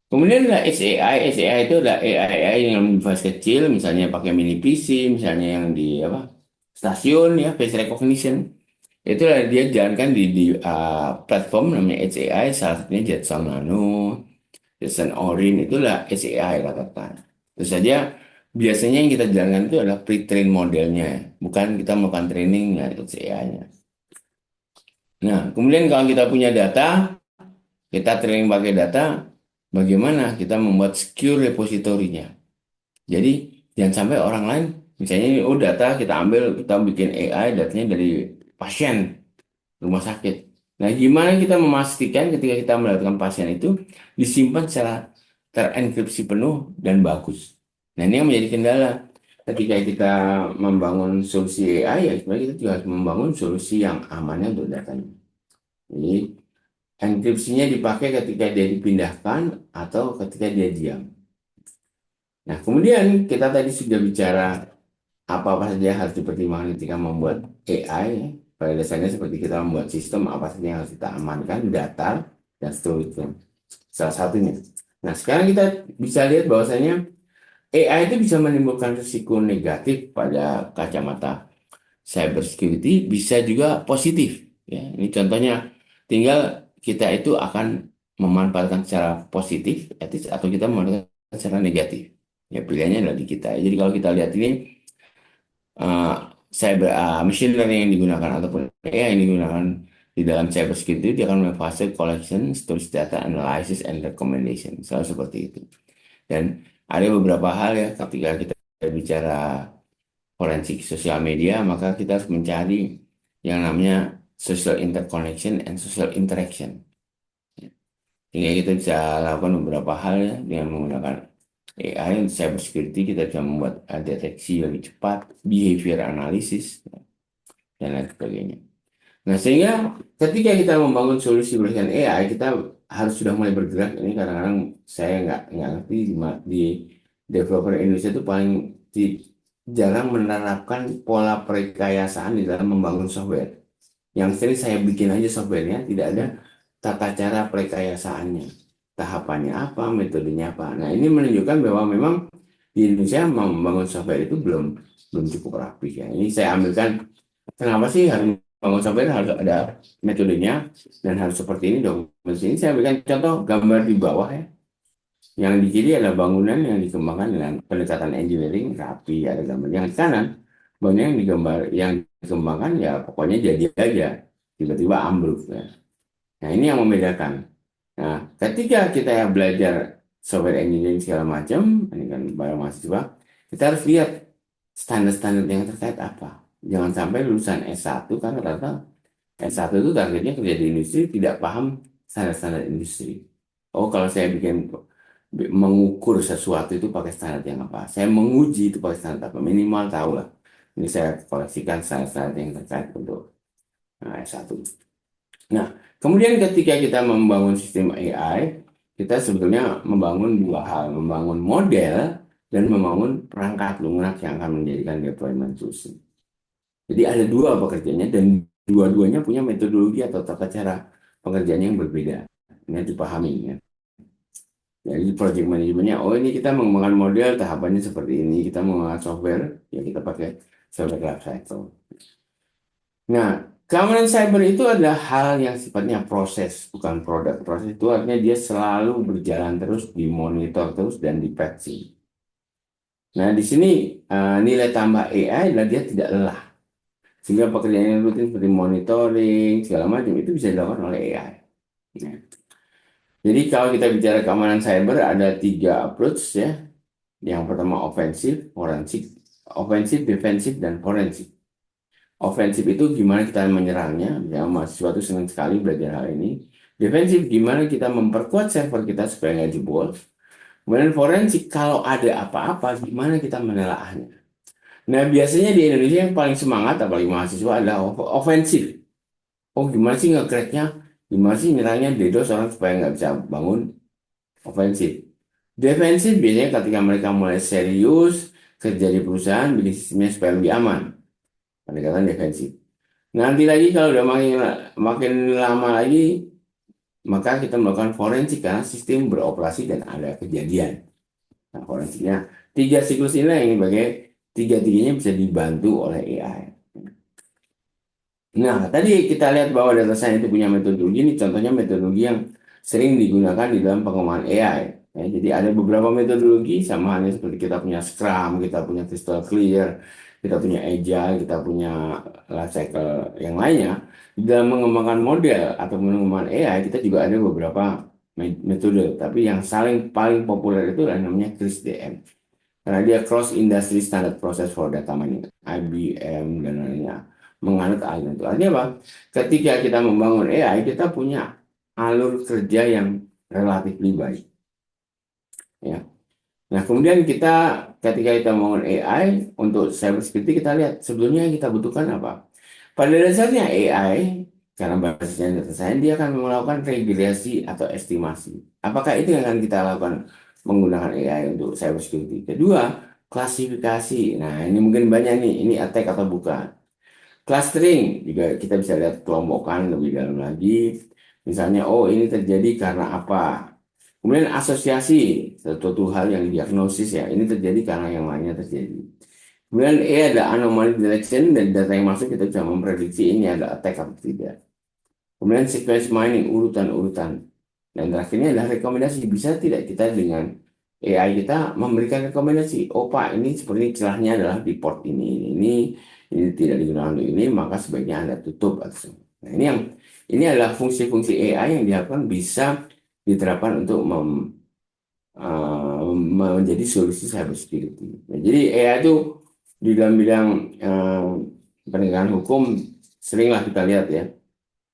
Kemudian ada SAI. SAI itu adalah AI yang device kecil, misalnya pakai mini PC, misalnya yang di apa stasiun ya face recognition. Itulah dia jalankan di platform namanya SAI, salah satunya Jetson Nano, Jetson Orin, itulah SAI rata-rata. Terus saja biasanya yang kita jalankan itu adalah pre-train modelnya, bukan kita melakukan training SAI-nya. Nah, kemudian kalau kita punya data, kita training pakai data, bagaimana kita membuat secure repositorinya. Jadi, jangan sampai orang lain, misalnya ini, oh data kita ambil, kita bikin AI, datanya dari pasien rumah sakit. Nah, gimana kita memastikan ketika kita mendapatkan pasien itu disimpan secara terenkripsi penuh dan bagus. Nah, ini yang menjadi kendala. Ketika kita membangun solusi AI, ya sebenarnya kita juga harus membangun solusi yang amannya untuk datanya. Jadi, enkripsinya dipakai ketika dia dipindahkan atau ketika dia diam. Nah, kemudian kita tadi sudah bicara apa-apa saja yang harus dipertimbangkan ketika membuat AI. Ya. Pada dasarnya seperti kita membuat sistem, apa saja yang harus kita amankan, data, dan storage. Salah satunya. Nah, sekarang kita bisa lihat bahwasanya AI itu bisa menimbulkan risiko negatif pada kacamata cyber security, bisa juga positif. Ya, ini contohnya, tinggal kita itu akan memanfaatkan secara positif, etis, atau kita memanfaatkan secara negatif. Ya, pilihannya adalah di kita. Jadi kalau kita lihat ini, uh, machine learning yang digunakan ataupun AI yang digunakan di di dalam cybersecurity dia akan memfasilitasi collection, storage data, analysis, and recommendation. Selalu seperti itu. Dan ada beberapa hal ya ketika kita bicara forensik sosial media, maka kita harus mencari yang namanya social interconnection and social interaction. Sehingga kita bisa lakukan beberapa hal ya dengan menggunakan AI, cyber security, kita bisa membuat deteksi lebih cepat, behavior analysis, dan lain sebagainya. Nah, sehingga ketika kita membangun solusi berdasarkan AI, kita harus sudah mulai bergerak. Ini kadang-kadang saya nggak ngerti di developer Indonesia itu paling jarang menerapkan pola perekayasaan di dalam membangun software. Yang sering saya bikin aja softwarenya, tidak ada tata cara perekayasaannya. Tahapannya apa, metodenya apa. Nah, ini menunjukkan bahwa memang di Indonesia membangun software itu belum cukup rapi ya. Ini saya ambilkan, kenapa sih harus bangun software harus ada metodenya dan harus seperti ini dong. Ini saya berikan contoh gambar di bawah ya. Yang di kiri adalah bangunan yang dikembangkan dengan pendekatan engineering rapi, ada gambar. Yang di kanan bangunan yang dikembangkan ya pokoknya jadi aja, tiba-tiba ambruk ya. Nah, ini yang membedakan. Nah, ketika kita belajar software engineering segala macam, ini kan para mahasiswa, kita harus lihat standar-standar yang terkait apa. Jangan sampai lulusan S1, kan rata-rata S1 itu targetnya kerja di industri, tidak paham standar-standar industri. Oh, kalau saya mengukur sesuatu itu pakai standar yang apa? Saya menguji itu pakai standar apa? Minimal tahu lah. Ini saya koleksikan standar-standar yang terkait untuk S1. Nah, kemudian ketika kita membangun sistem AI, kita sebetulnya membangun dua hal, membangun model dan membangun perangkat lunak yang akan menjadikan deployment solution. Jadi ada dua pekerjaannya dan dua-duanya punya metodologi atau tata cara pengerjaannya yang berbeda. Ini harus dipahami ya. Jadi project manajemennya, oh ini kita mengembangkan model tahapannya seperti ini, kita menggunakan software, ya kita pakai software lifecycle. Nah, keamanan cyber itu adalah hal yang sifatnya proses, bukan produk. Proses itu artinya dia selalu berjalan terus, dimonitor terus, dan dipatching. Nah, di sini nilai tambah AI adalah dia tidak lelah. Sehingga pekerjaan yang rutin seperti monitoring, segala macam, itu bisa dilakukan oleh AI. Nah, jadi kalau kita bicara keamanan cyber, ada 3 approach ya. Yang pertama ofensif, forensik, ofensif, defensif, dan forensik. Ofensif itu gimana kita menyerangnya, ya mahasiswa itu senang sekali belajar hal ini. Defensif gimana kita memperkuat server kita supaya nggak jebol. Kemudian forensik kalau ada apa-apa gimana kita menelaahnya. Nah biasanya di Indonesia yang paling semangat apalagi mahasiswa adalah ofensif. Oh gimana sih nge-cracknya, gimana sih nyerangnya DDoS orang supaya nggak bisa bangun. Ofensif. Defensif biasanya ketika mereka mulai serius kerja di perusahaan bikin sistemnya supaya lebih aman. Pendekatan defensif. Nanti lagi kalau udah makin lama lagi, maka kita melakukan forensik karena sistem beroperasi dan ada kejadian. Nah, forensiknya 3 siklus ini yang sebagai tiga-tiganya bisa dibantu oleh AI. Nah, tadi kita lihat bahwa data science itu punya metodologi. Ini contohnya metodologi yang sering digunakan di dalam pengembangan AI. Ya, jadi ada beberapa metodologi sama halnya seperti kita punya Scrum, kita punya Crystal Clear, kita punya Agile, kita punya Lifecycle yang lainnya. Di dalam mengembangkan model atau mengembangkan AI, kita juga ada beberapa metode. Tapi yang paling populer itu adalah namanya CRISP-DM. Karena dia Cross Industry Standard Process for Data Mining, IBM dan lainnya. Menganut hal itu. Artinya apa? Ketika kita membangun AI, kita punya alur kerja yang relatif lebih baik. Ya. Nah, kemudian ketika kita membangun AI untuk cybersecurity, kita lihat sebelumnya yang kita butuhkan apa? Pada dasarnya AI, karena basisnya data science, dia akan melakukan regresi atau estimasi. Apakah itu yang akan kita lakukan menggunakan AI untuk cybersecurity? Kedua, klasifikasi. Nah, ini mungkin banyak nih, ini attack atau bukan. Clustering juga kita bisa lihat kelompokan lebih dalam lagi. Misalnya, oh ini terjadi karena apa? Kemudian asosiasi, suatu hal yang diagnosis ya, ini terjadi karena yang lainnya terjadi. Kemudian ada anomaly detection, dan data yang masuk kita bisa memprediksi ini ada attack atau tidak. Kemudian sequence mining, urutan-urutan. Dan terakhirnya adalah rekomendasi. Bisa tidak kita dengan AI kita memberikan rekomendasi, oh Pak, ini seperti celahnya adalah di port ini tidak digunakan untuk ini, maka sebaiknya Anda tutup. Nah, ini adalah fungsi-fungsi AI yang diharapkan bisa diterapkan untuk menjadi solusi cybersecurity. Nah, jadi AI itu di dalam bidang penegakan hukum seringlah kita lihat ya.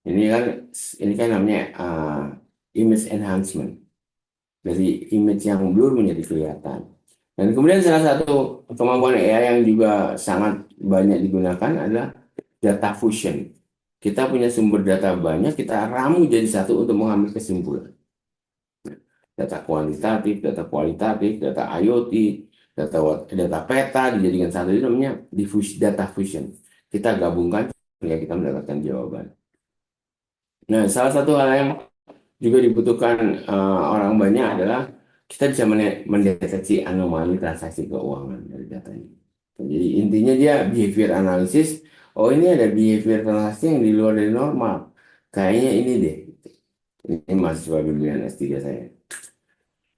Ini kan ini kan namanya image enhancement, dari image yang blur menjadi kelihatan. Dan kemudian salah satu kemampuan AI yang juga sangat banyak digunakan adalah data fusion. Kita punya sumber data banyak, kita ramu jadi satu untuk mengambil kesimpulan. Data kuantitatif, data kualitatif, data IoT, data peta dijadikan satu, itu namanya data fusion. Kita gabungkan sehingga kita mendapatkan jawaban. Nah, salah satu hal yang juga dibutuhkan orang banyak adalah kita bisa mendeteksi anomali transaksi keuangan dari datanya. Jadi intinya dia behavior analysis. Oh, ini ada behavior transaksi yang di luar dari normal. Kayaknya ini deh. Ini mahasiswa bimbingan S3 saya.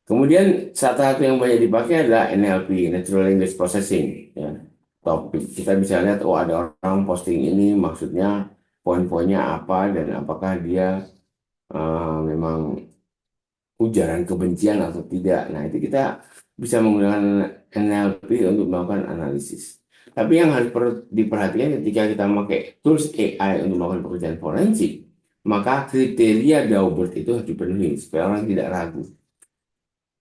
Kemudian salah satu yang banyak dipakai adalah NLP, Natural Language Processing. Ya. Topik kita bisa lihat, oh ada orang posting ini, maksudnya poin-poinnya apa dan apakah dia memang ujaran kebencian atau tidak. Nah, itu kita bisa menggunakan NLP untuk melakukan analisis. Tapi yang harus diperhatikan ketika kita memakai tools AI untuk melakukan pekerjaan forensik, maka kriteria Daubert itu harus dipenuhi supaya orang tidak ragu.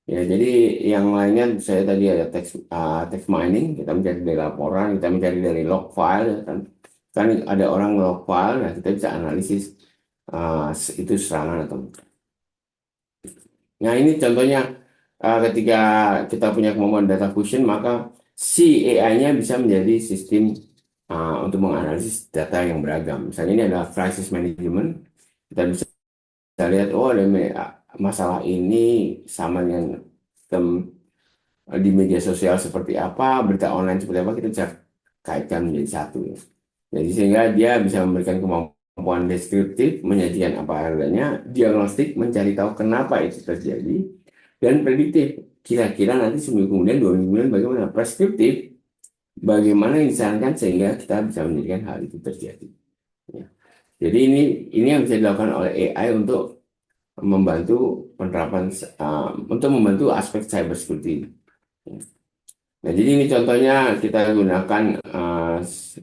Ya, jadi yang lainnya saya tadi ada text mining, kita mencari dari laporan, kita mencari dari log file, ya kan. Kan ada orang log file, nah kita bisa analisis uh, itu serangan atau bukan. Nah, ini contohnya ketika kita punya kemampuan data fusion, maka si AI-nya bisa menjadi sistem untuk menganalisis data yang beragam. Misalnya ini adalah crisis management, kita bisa lihat, oh ada masalah ini sama dengan di media sosial seperti apa, berita online seperti apa, kita bisa kaitkan menjadi satu. Ya. Jadi sehingga dia bisa memberikan kemampuan deskriptif, menyajikan apa adanya, diagnostik, mencari tahu kenapa itu terjadi, dan prediktif. Kira-kira nanti seminggu kemudian, 2 minggu kemudian bagaimana? Preskriptif, bagaimana yang disarankan sehingga kita bisa menjadikan hal itu terjadi. Ya. Jadi ini yang bisa dilakukan oleh AI untuk membantu penerapan, untuk membantu aspek cybersecurity. Nah, jadi ini contohnya kita gunakan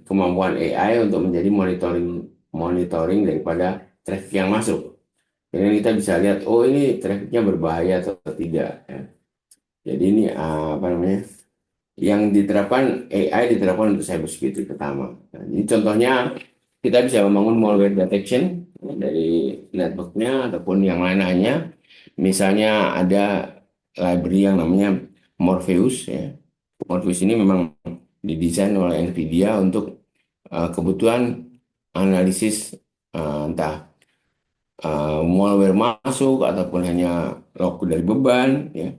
kemampuan AI untuk menjadi monitoring monitoring daripada traffic yang masuk. Jadi kita bisa lihat, oh ini trafficnya berbahaya atau tidak. Ya. Jadi ini apa namanya? Yang diterapkan AI diterapkan untuk cybersecurity pertama. Nah, ini contohnya kita bisa membangun malware detection dari networknya ataupun yang lain-lainnya. Misalnya ada library yang namanya Morpheus ya. Morpheus ini memang didesain oleh NVIDIA untuk kebutuhan analisis entah malware masuk ataupun hanya log dari beban ya.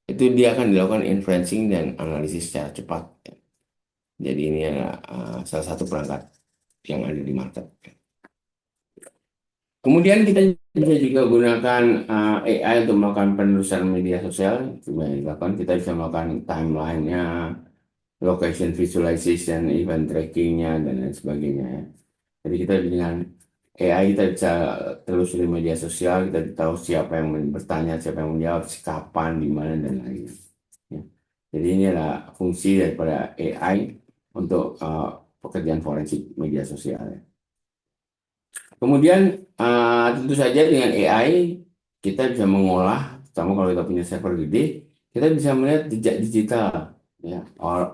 Itu dia akan dilakukan inferencing dan analisis secara cepat. Ya. Jadi ini adalah salah satu perangkat yang ada di market. Kemudian kita bisa juga gunakan AI untuk melakukan penelusuran media sosial. Itu yang dilakukan. Kita bisa melakukan timeline-nya, location visualization, event tracking-nya, dan lain sebagainya. Ya. Jadi kita dengan AI kita bisa telusuri media sosial, kita tahu siapa yang bertanya, siapa yang menjawab, kapan, di mana, dan lainnya. Ya. Jadi ini adalah fungsi daripada AI untuk pekerjaan forensik media sosial. Ya. Kemudian tentu saja dengan AI kita bisa mengolah, terutama kalau kita punya server gede, kita bisa melihat jejak digital, ya,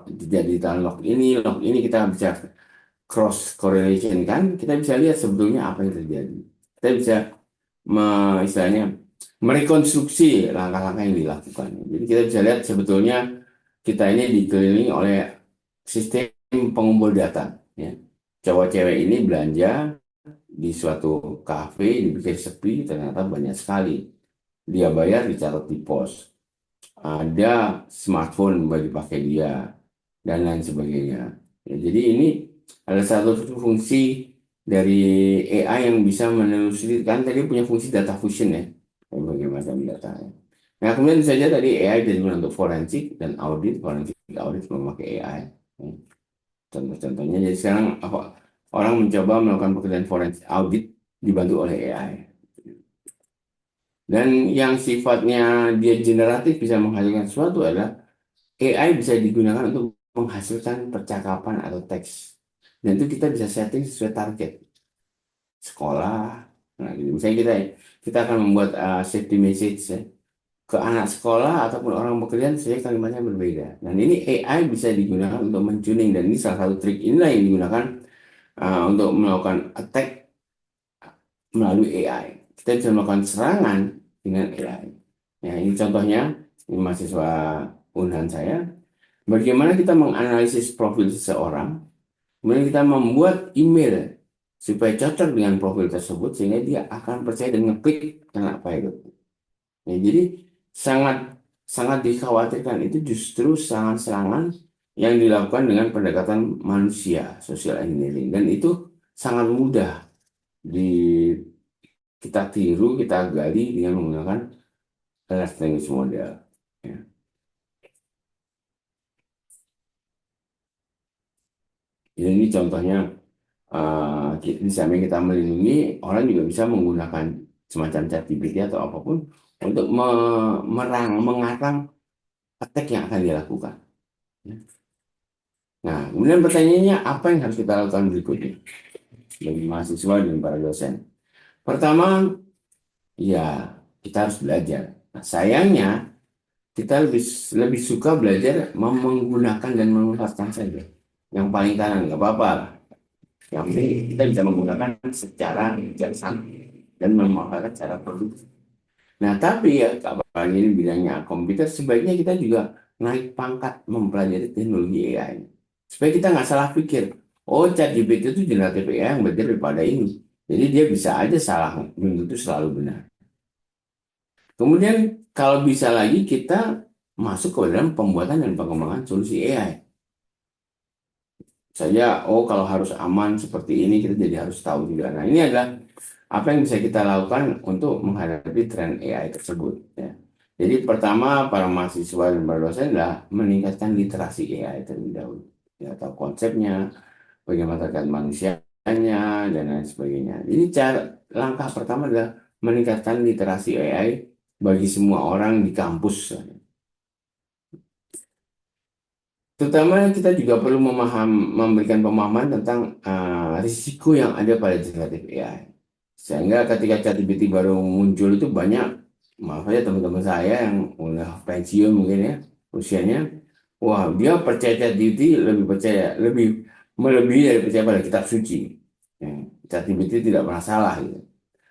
jejak digital log ini kita bisa cross correlation kan, kita bisa lihat sebetulnya apa yang terjadi. Kita bisa istilahnya merekonstruksi langkah-langkah yang dilakukan. Jadi kita bisa lihat sebetulnya kita ini dikelilingi oleh sistem pengumpul data. Ya. Cowok cewek ini belanja di suatu kafe, dipikir sepi, ternyata banyak sekali. Dia bayar dicatat di pos. Ada smartphone bagi pakai dia, dan lain sebagainya. Ya, jadi ini ada satu fungsi dari AI yang bisa menelusuri, kan tadi punya fungsi data fusion ya, berbagai macam data. Ya. Nah, kemudian saja tadi AI digunakan untuk forensik dan audit, forensik audit memakai AI. Ya. Contoh-contohnya, jadi sekarang apa orang mencoba melakukan pekerjaan forensik audit dibantu oleh AI. Dan yang sifatnya dia generatif bisa menghasilkan sesuatu adalah AI bisa digunakan untuk menghasilkan percakapan atau teks. Dan itu kita bisa setting sesuai target sekolah. Nah, gitu. Misalnya kita akan membuat safety message ya, ke anak sekolah ataupun orang bekerja, saya kalimatnya berbeda. Dan ini AI bisa digunakan untuk mentuning, dan ini salah satu trik inilah yang digunakan untuk melakukan attack melalui AI. Kita bisa melakukan serangan dengan AI. Ya, ini contohnya, ini mahasiswa Unhan saya. Bagaimana kita menganalisis profil seseorang, kemudian kita membuat email supaya cocok dengan profil tersebut, sehingga dia akan percaya dan ngeklik kenapa itu. Ya, jadi sangat sangat dikhawatirkan itu justru serangan-serangan yang dilakukan dengan pendekatan manusia, social engineering, dan itu sangat mudah di kita tiru, kita gali dengan menggunakan large language model. Ya. Jadi ini contohnya, di samping kita melindungi, orang juga bisa menggunakan semacam ChatGPT atau apapun untuk mengarang attack yang akan dilakukan. Ya. Nah, kemudian pertanyaannya, apa yang harus kita lakukan berikutnya bagi mahasiswa dan para dosen? Pertama, ya kita harus belajar. Nah, sayangnya kita lebih lebih suka belajar menggunakan dan memanfaatkan saja. Yang paling kanan nggak apa-apa. Yang penting kita bisa menggunakan secara bijaksana dan memanfaatkan secara produktif. Nah, tapi ya, apalagi ini bidangnya komputer, sebaiknya kita juga naik pangkat mempelajari teknologi AI. Supaya kita nggak salah pikir, oh ChatGPT itu generatif AI yang berbeda daripada ini. Jadi dia bisa aja salah, belum tentu selalu benar. Kemudian kalau bisa lagi kita masuk ke dalam pembuatan dan pengembangan solusi AI. Saja, oh kalau harus aman seperti ini kita jadi harus tahu juga. Nah ini adalah apa yang bisa kita lakukan untuk menghadapi tren AI tersebut. Ya. Jadi pertama para mahasiswa dan para dosen adalah meningkatkan literasi AI terlebih dahulu. Ya, tahu konsepnya, bagaimana terkait manusianya, dan lain sebagainya. Jadi langkah pertama adalah meningkatkan literasi AI bagi semua orang di kampus. Terutama kita juga perlu memberikan pemahaman tentang risiko yang ada pada generatif AI. Sehingga ketika ChatGPT baru muncul itu banyak, maaf aja teman-teman saya yang udah pensiun mungkin ya, usianya, wah dia percaya ChatGPT, lebih melebihi dari percaya pada kitab suci. Ya, ChatGPT tidak pernah salah gitu.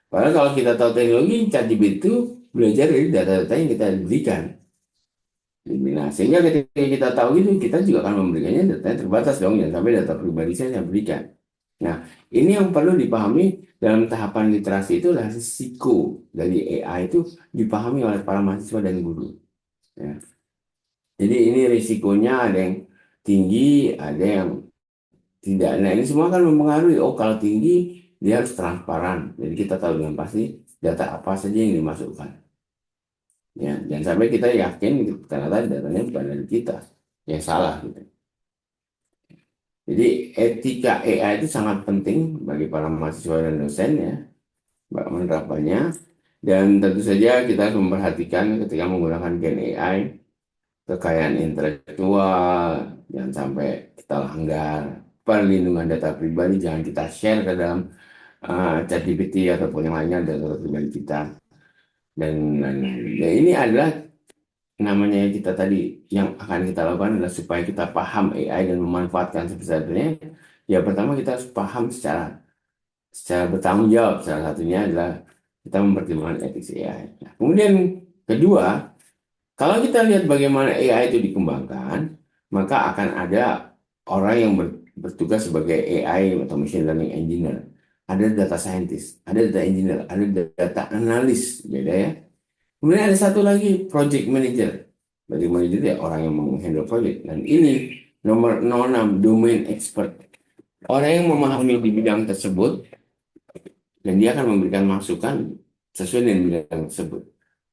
Padahal kalau kita tahu teknologi, ChatGPT itu belajar dari data-data yang kita berikan. Nah, sehingga ketika kita tahu itu, kita juga akan memberikannya data yang terbatas dong, jangan sampai data pribadi saya yang berikan. Nah, ini yang perlu dipahami dalam tahapan literasi itu adalah risiko dari AI itu dipahami oleh para mahasiswa dan guru. Ya. Jadi ini risikonya ada yang tinggi, ada yang tidak. Nah, ini semua kan mempengaruhi. Oh, kalau tinggi, dia harus transparan. Jadi kita tahu dengan pasti data apa saja yang dimasukkan. Ya, jangan sampai kita yakin ternyata datanya bukan dari kita yang salah gitu. Jadi etika AI itu sangat penting bagi para mahasiswa dan dosen ya, menerapkannya. Dan tentu saja kita harus memperhatikan ketika menggunakan Gen AI, kekayaan intelektual, jangan sampai kita langgar. Perlindungan data pribadi jangan kita share ke dalam ChatGPT ataupun yang lainnya data pribadi kita. Dan lain-lain. Ya, ini adalah namanya kita tadi, yang akan kita lakukan adalah supaya kita paham AI dan memanfaatkan sebesar-besarnya. Ya pertama kita harus paham secara bertanggung jawab. Salah satunya adalah kita mempertimbangkan etik AI. Nah, kemudian kedua, kalau kita lihat bagaimana AI itu dikembangkan, maka akan ada orang yang bertugas sebagai AI atau machine learning engineer. Ada data scientist, ada data engineer, ada data analis, beda ya. Kemudian ada satu lagi, project manager. Project manager itu ya orang yang menghandle project. Dan ini nomor 06, domain expert. Orang yang memahami di bidang tersebut, dan dia akan memberikan masukan sesuai dengan bidang tersebut.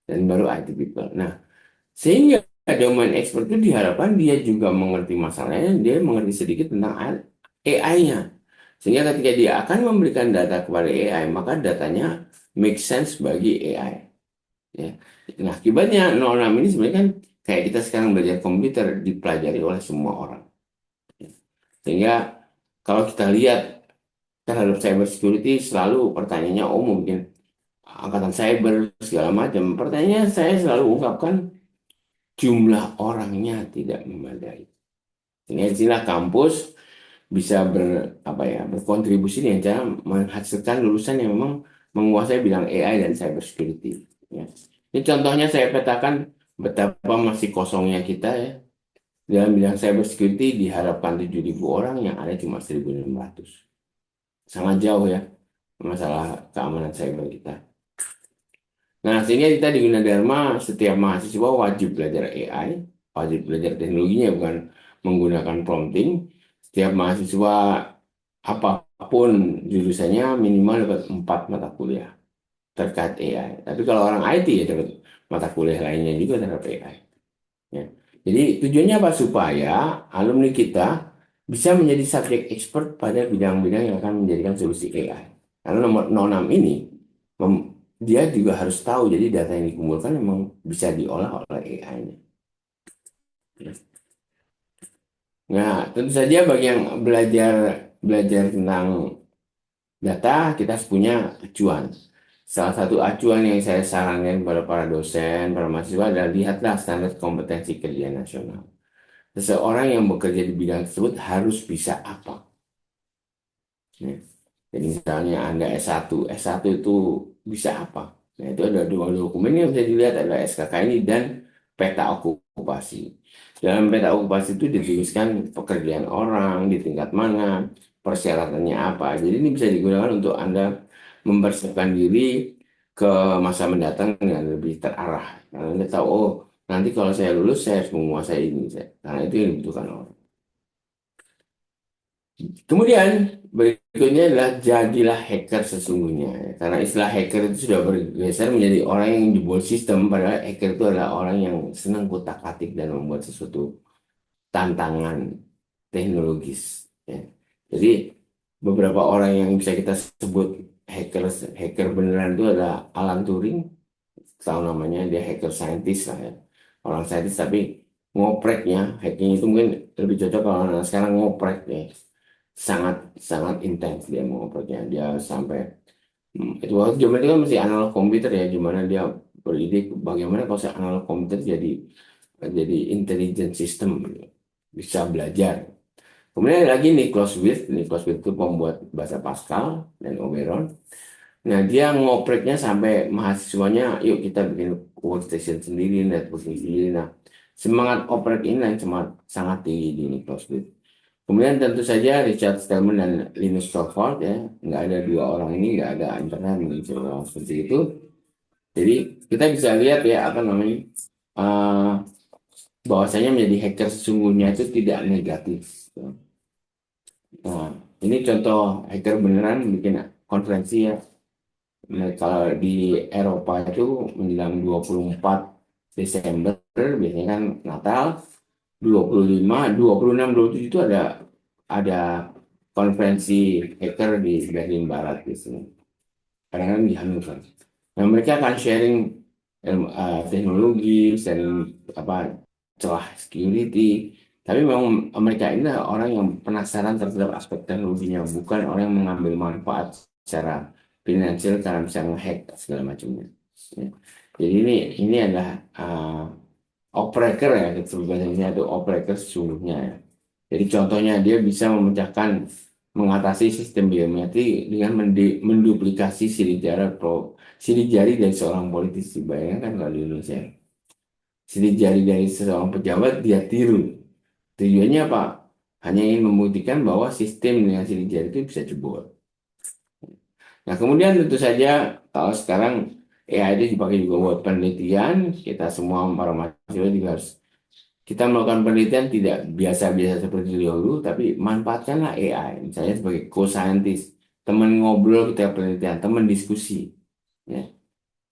Dan baru IT people. Nah, sehingga domain expert itu diharapkan dia juga mengerti masalahnya, dia mengerti sedikit tentang AI-nya. Sehingga ketika dia akan memberikan data kepada AI, maka datanya make sense bagi AI. Ya. Nah, akibatnya 06 ini sebenarnya kan kayak kita sekarang belajar komputer dipelajari oleh semua orang. Sehingga kalau kita lihat terhadap cyber security selalu pertanyaannya, oh mungkin angkatan cyber segala macam. Pertanyaannya saya selalu ungkapkan jumlah orangnya tidak memadai. Sehingga istilah kampus bisa berkontribusi dengan cara menghasilkan lulusan yang memang menguasai bidang AI dan cyber security. Ya. Ini contohnya saya petakan betapa masih kosongnya kita ya. Dalam bidang cyber security diharapkan 7.000 orang, yang ada cuma 1.600. Sangat jauh ya masalah keamanan cyber kita. Nah, sehingga kita di Gunadarma setiap mahasiswa wajib belajar AI, wajib belajar teknologinya, bukan menggunakan prompting. Setiap mahasiswa apapun jurusannya minimal dapat 4 mata kuliah terkait AI. Tapi kalau orang IT ya dapat mata kuliah lainnya juga terhadap AI. Ya. Jadi tujuannya apa? Supaya alumni kita bisa menjadi subjek expert pada bidang-bidang yang akan menjadikan solusi AI. Karena nomor 06 ini dia juga harus tahu, jadi data yang dikumpulkan memang bisa diolah oleh AI-nya. Nah, tentu saja bagi yang belajar belajar tentang data, kita harus punya acuan. Salah satu acuan yang saya sarankan kepada para dosen, para mahasiswa adalah lihatlah standar kompetensi kerja nasional. Seseorang yang bekerja di bidang tersebut harus bisa apa? Ya. Jadi misalnya Anda S1, S1 itu bisa apa? Nah, itu ada dua dokumen yang bisa dilihat, adalah SKK ini dan peta okupasi. Dalam peta okupasi itu dituliskan pekerjaan orang di tingkat mana, persyaratannya apa. Jadi ini bisa digunakan untuk Anda mempersiapkan diri ke masa mendatang dengan lebih terarah. Karena Anda tahu, oh nanti kalau saya lulus saya harus menguasai ini. Karena itu yang dibutuhkan orang. Kemudian berikutnya adalah jadilah hacker sesungguhnya. Karena istilah hacker itu sudah bergeser menjadi orang yang jebol sistem, padahal hacker itu adalah orang yang senang kutak-atik dan membuat sesuatu tantangan teknologis. Ya. Jadi beberapa orang yang bisa kita sebut hacker hacker beneran itu adalah Alan Turing, tahu namanya, dia hacker scientist lah ya. Orang scientist tapi ngopreknya, hacking itu mungkin lebih cocok kalau anak sekarang ngoprek ya, sangat sangat intens dia mengopreknya. Dia sampai itu waktu zaman itu kan masih analog komputer ya, gimana dia beride bagaimana kalau saya analog komputer jadi intelligent system, bisa belajar. Kemudian ada lagi Nicholas Wirth. Nicholas Wirth itu pembuat bahasa Pascal dan Oberon. Nah, dia ngopreknya sampai mahasiswanya, yuk kita bikin workstation sendiri, networking sendiri. Nah, semangat oprek ini yang sangat tinggi di Nicholas Wirth. Kemudian tentu saja Richard Stallman dan Linus Torvalds ya, nggak ada dua orang ini, nggak ada internet mungkin seperti itu. Jadi kita bisa lihat ya apa namanya, eh, bahwasanya menjadi hacker sesungguhnya itu tidak negatif. Nah, ini contoh hacker beneran bikin konferensi ya. Nah, kalau di Eropa itu menjelang 24 Desember, biasanya kan Natal, 25, 26, 27 itu ada konferensi hacker di Berlin Barat biasanya. Kadang-kadang di Hannover. Nah, mereka akan sharing teknologi, sharing apa celah security. Tapi memang mereka ini adalah orang yang penasaran terhadap aspek teknologinya, bukan orang yang mengambil manfaat secara finansial karena bisa ngehack segala macamnya. Ya. Jadi ini adalah operator ya, sebenarnya itu operator sesungguhnya ya. Jadi contohnya dia bisa mengatasi sistem biometrik dengan menduplikasi sidik jari dari seorang politisi. Bayangkan kalau di Indonesia sidik jari dari seorang pejabat dia tiru. Tujuannya apa? Hanya ingin membuktikan bahwa sistem dengan sidik jari itu bisa jebol. Nah, kemudian tentu saja kalau sekarang AI itu dipakai juga buat penelitian, kita semua para mahasiswa juga harus kita melakukan penelitian tidak biasa-biasa seperti dahulu, tapi manfaatkanlah AI, misalnya sebagai co-scientist, teman ngobrol kita penelitian, teman diskusi. Ya.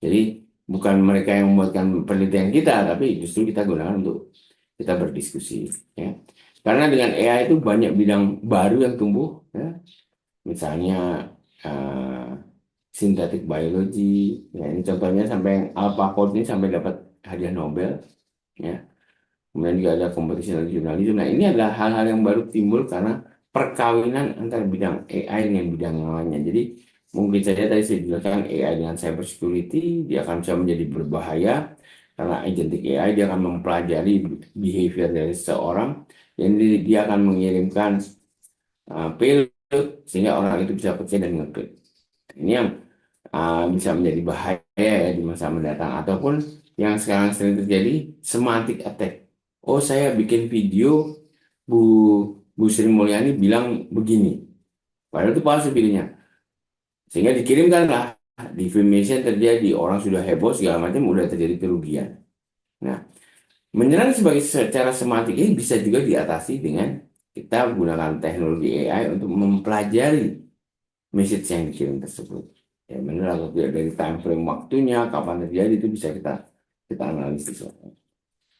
Jadi bukan mereka yang membuatkan penelitian kita, tapi justru kita gunakan untuk kita berdiskusi. Ya. Karena dengan AI itu banyak bidang baru yang tumbuh. Ya. misalnya eh, sintetik biology, ya ini contohnya sampai yang AlphaFold ini sampai dapat hadiah Nobel, ya. Kemudian juga ada computational journalism. Nah, ini adalah hal-hal yang baru timbul karena perkawinan antara bidang AI dengan bidang yang lainnya. Jadi mungkin saja tadi saya jelaskan AI dengan cyber security, dia akan bisa menjadi berbahaya karena agentic AI dia akan mempelajari behavior dari seseorang, dan dia akan mengirimkan payload sehingga orang itu bisa percaya dan ngeklik. Ini yang bisa menjadi bahaya ya di masa mendatang, ataupun yang sekarang sering terjadi, semantic attack. Oh, saya bikin video Bu Bu Sri Mulyani bilang begini, padahal itu palsu videonya, sehingga dikirimkanlah, defamation terjadi, orang sudah heboh segala macam, udah terjadi kerugian. Nah, menyerang sebagai secara semantik ini bisa juga diatasi dengan kita gunakan teknologi AI untuk mempelajari message yang dikirim tersebut. Ya benar atau tidak, dari time frame waktunya, kapan terjadi, itu bisa kita kita analisis.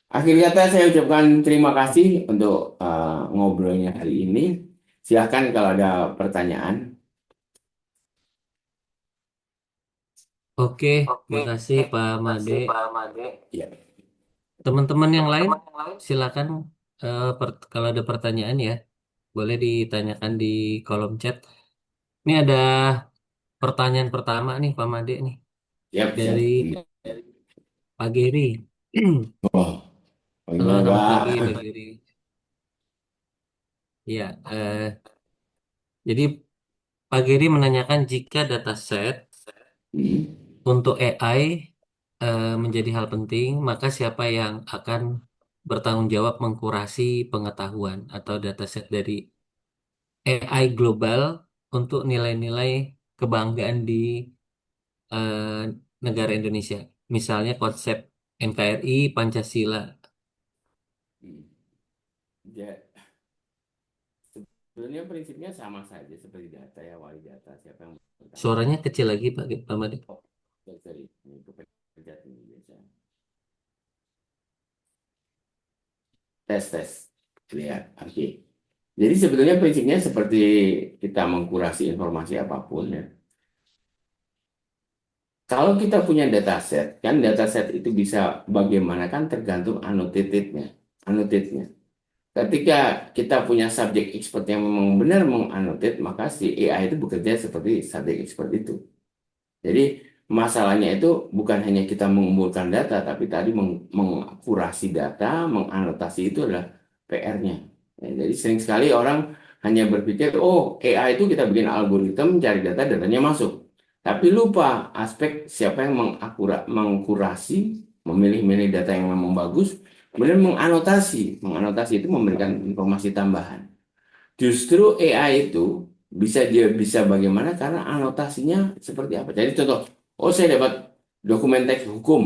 Akhir kata saya ucapkan terima kasih untuk ngobrolnya hari ini. Silahkan kalau ada pertanyaan. Oke, Oke, makasih Pak Made. kasih Pak Made. Ya, Teman-teman yang lain, teman-teman yang lain. silakan kalau ada pertanyaan ya, boleh ditanyakan di kolom chat. Ini ada pertanyaan pertama nih Pak Made nih Siap, siap. dari Pak Giri. Oh, Halo, bagaimana selamat pagi Pak Pak? Giri. Ya, jadi Pak Giri menanyakan jika dataset Hmm. untuk AI menjadi hal penting, maka siapa yang akan bertanggung jawab mengkurasi pengetahuan atau dataset dari AI global untuk nilai-nilai kebanggaan di eh, negara Indonesia. Misalnya konsep NKRI, Pancasila. Ya, sebenarnya prinsipnya sama saja seperti data ya, wali data, siapa yang bertanggung Suaranya jawab. kecil lagi Pak Made. Oh, sorry, ini pekerja ini biasa. Tes, tes. Lihat, oke. Jadi sebetulnya prinsipnya seperti kita mengkurasi informasi apapun ya. Kalau kita punya dataset, kan dataset itu bisa bagaimana kan tergantung annotatednya. Annotate-nya. Ketika kita punya subjek expert yang memang benar mengannotate, maka si AI itu bekerja seperti subjek expert itu. Jadi masalahnya itu bukan hanya kita mengumpulkan data, tapi tadi mengkurasi data, menganotasi, itu adalah PR-nya. Ya, jadi sering sekali orang hanya berpikir, oh AI itu kita bikin algoritma, cari data, datanya masuk. Tapi lupa aspek siapa yang mengkurasi, memilih-milih data yang memang bagus, kemudian menganotasi. Menganotasi itu memberikan informasi tambahan. Justru AI itu dia bisa bagaimana karena anotasinya seperti apa. Jadi contoh, oh saya dapat dokumen teks hukum,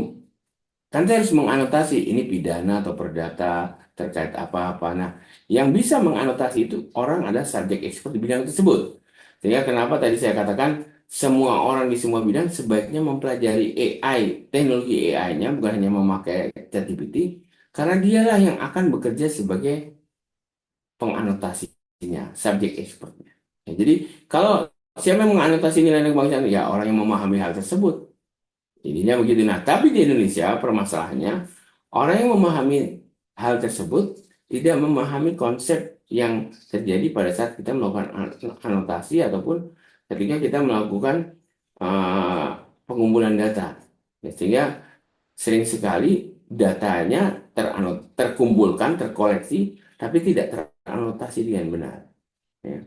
kan saya harus menganotasi ini pidana atau perdata terkait apa-apa. Nah, yang bisa menganotasi itu orang ada subjek expert di bidang tersebut. Sehingga kenapa tadi saya katakan semua orang di semua bidang sebaiknya mempelajari AI, teknologi AI-nya, bukan hanya memakai ChatGPT, karena dialah yang akan bekerja sebagai penganotasinya, subjek expertnya. Ya, jadi kalau siapa yang menganotasi nilai kebangsaan, ya orang yang memahami hal tersebut. Jadinya begitu. Nah, tapi di Indonesia permasalahannya orang yang memahami hal tersebut tidak memahami konsep yang terjadi pada saat kita melakukan anotasi ataupun ketika kita melakukan uh, pengumpulan data. Ya, sehingga sering sekali datanya terkumpulkan, terkoleksi, tapi tidak teranotasi dengan benar. Ya.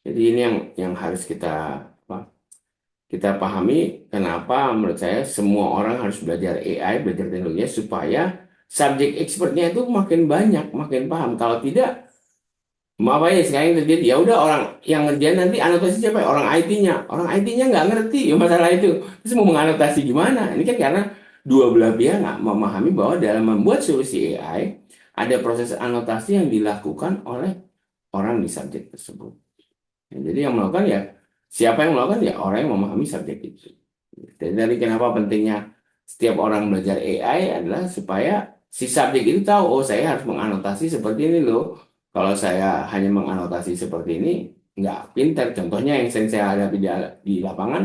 Jadi ini yang harus apa, kita pahami, kenapa menurut saya semua orang harus belajar AI, belajar teknologinya supaya subjek expertnya itu makin banyak, makin paham. Kalau tidak, apa ya sekarang yang terjadi, ya udah orang yang ngerjain nanti anotasi siapa ya? Orang IT-nya. Orang IT-nya nggak ngerti ya masalah itu. Terus mau menganotasi gimana? Ini kan karena dua belah pihak nggak memahami bahwa dalam membuat solusi AI ada proses anotasi yang dilakukan oleh orang di subjek tersebut. Ya, jadi yang melakukan ya siapa yang melakukan ya orang yang memahami subjek itu. Jadi dari kenapa pentingnya setiap orang belajar AI adalah supaya si subjek itu tahu, oh saya harus menganotasi seperti ini loh. Kalau saya hanya menganotasi seperti ini, nggak pintar. Contohnya yang sering saya hadapi di lapangan,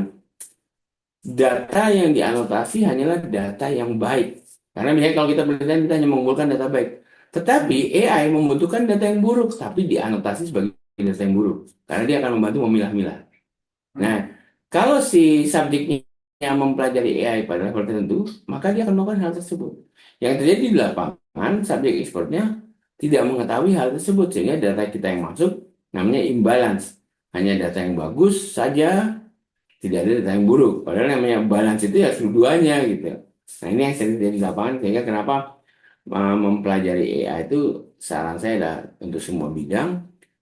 data yang dianotasi hanyalah data yang baik. Karena misalnya kalau kita penelitian kita hanya mengumpulkan data baik. Tetapi AI membutuhkan data yang buruk, tapi dianotasi sebagai data yang buruk. Karena dia akan membantu memilah-milah. Nah, Hmm. kalau si subjeknya mempelajari AI pada level tertentu, maka dia akan melakukan hal tersebut. Yang terjadi di lapangan, subjek expertnya tidak mengetahui hal tersebut, sehingga data kita yang masuk namanya imbalance. Hanya data yang bagus saja, tidak ada data yang buruk. Padahal namanya balance itu ya keduanya gitu. Nah, ini yang sering terjadi di lapangan, sehingga kenapa mempelajari AI itu saran saya adalah untuk semua bidang,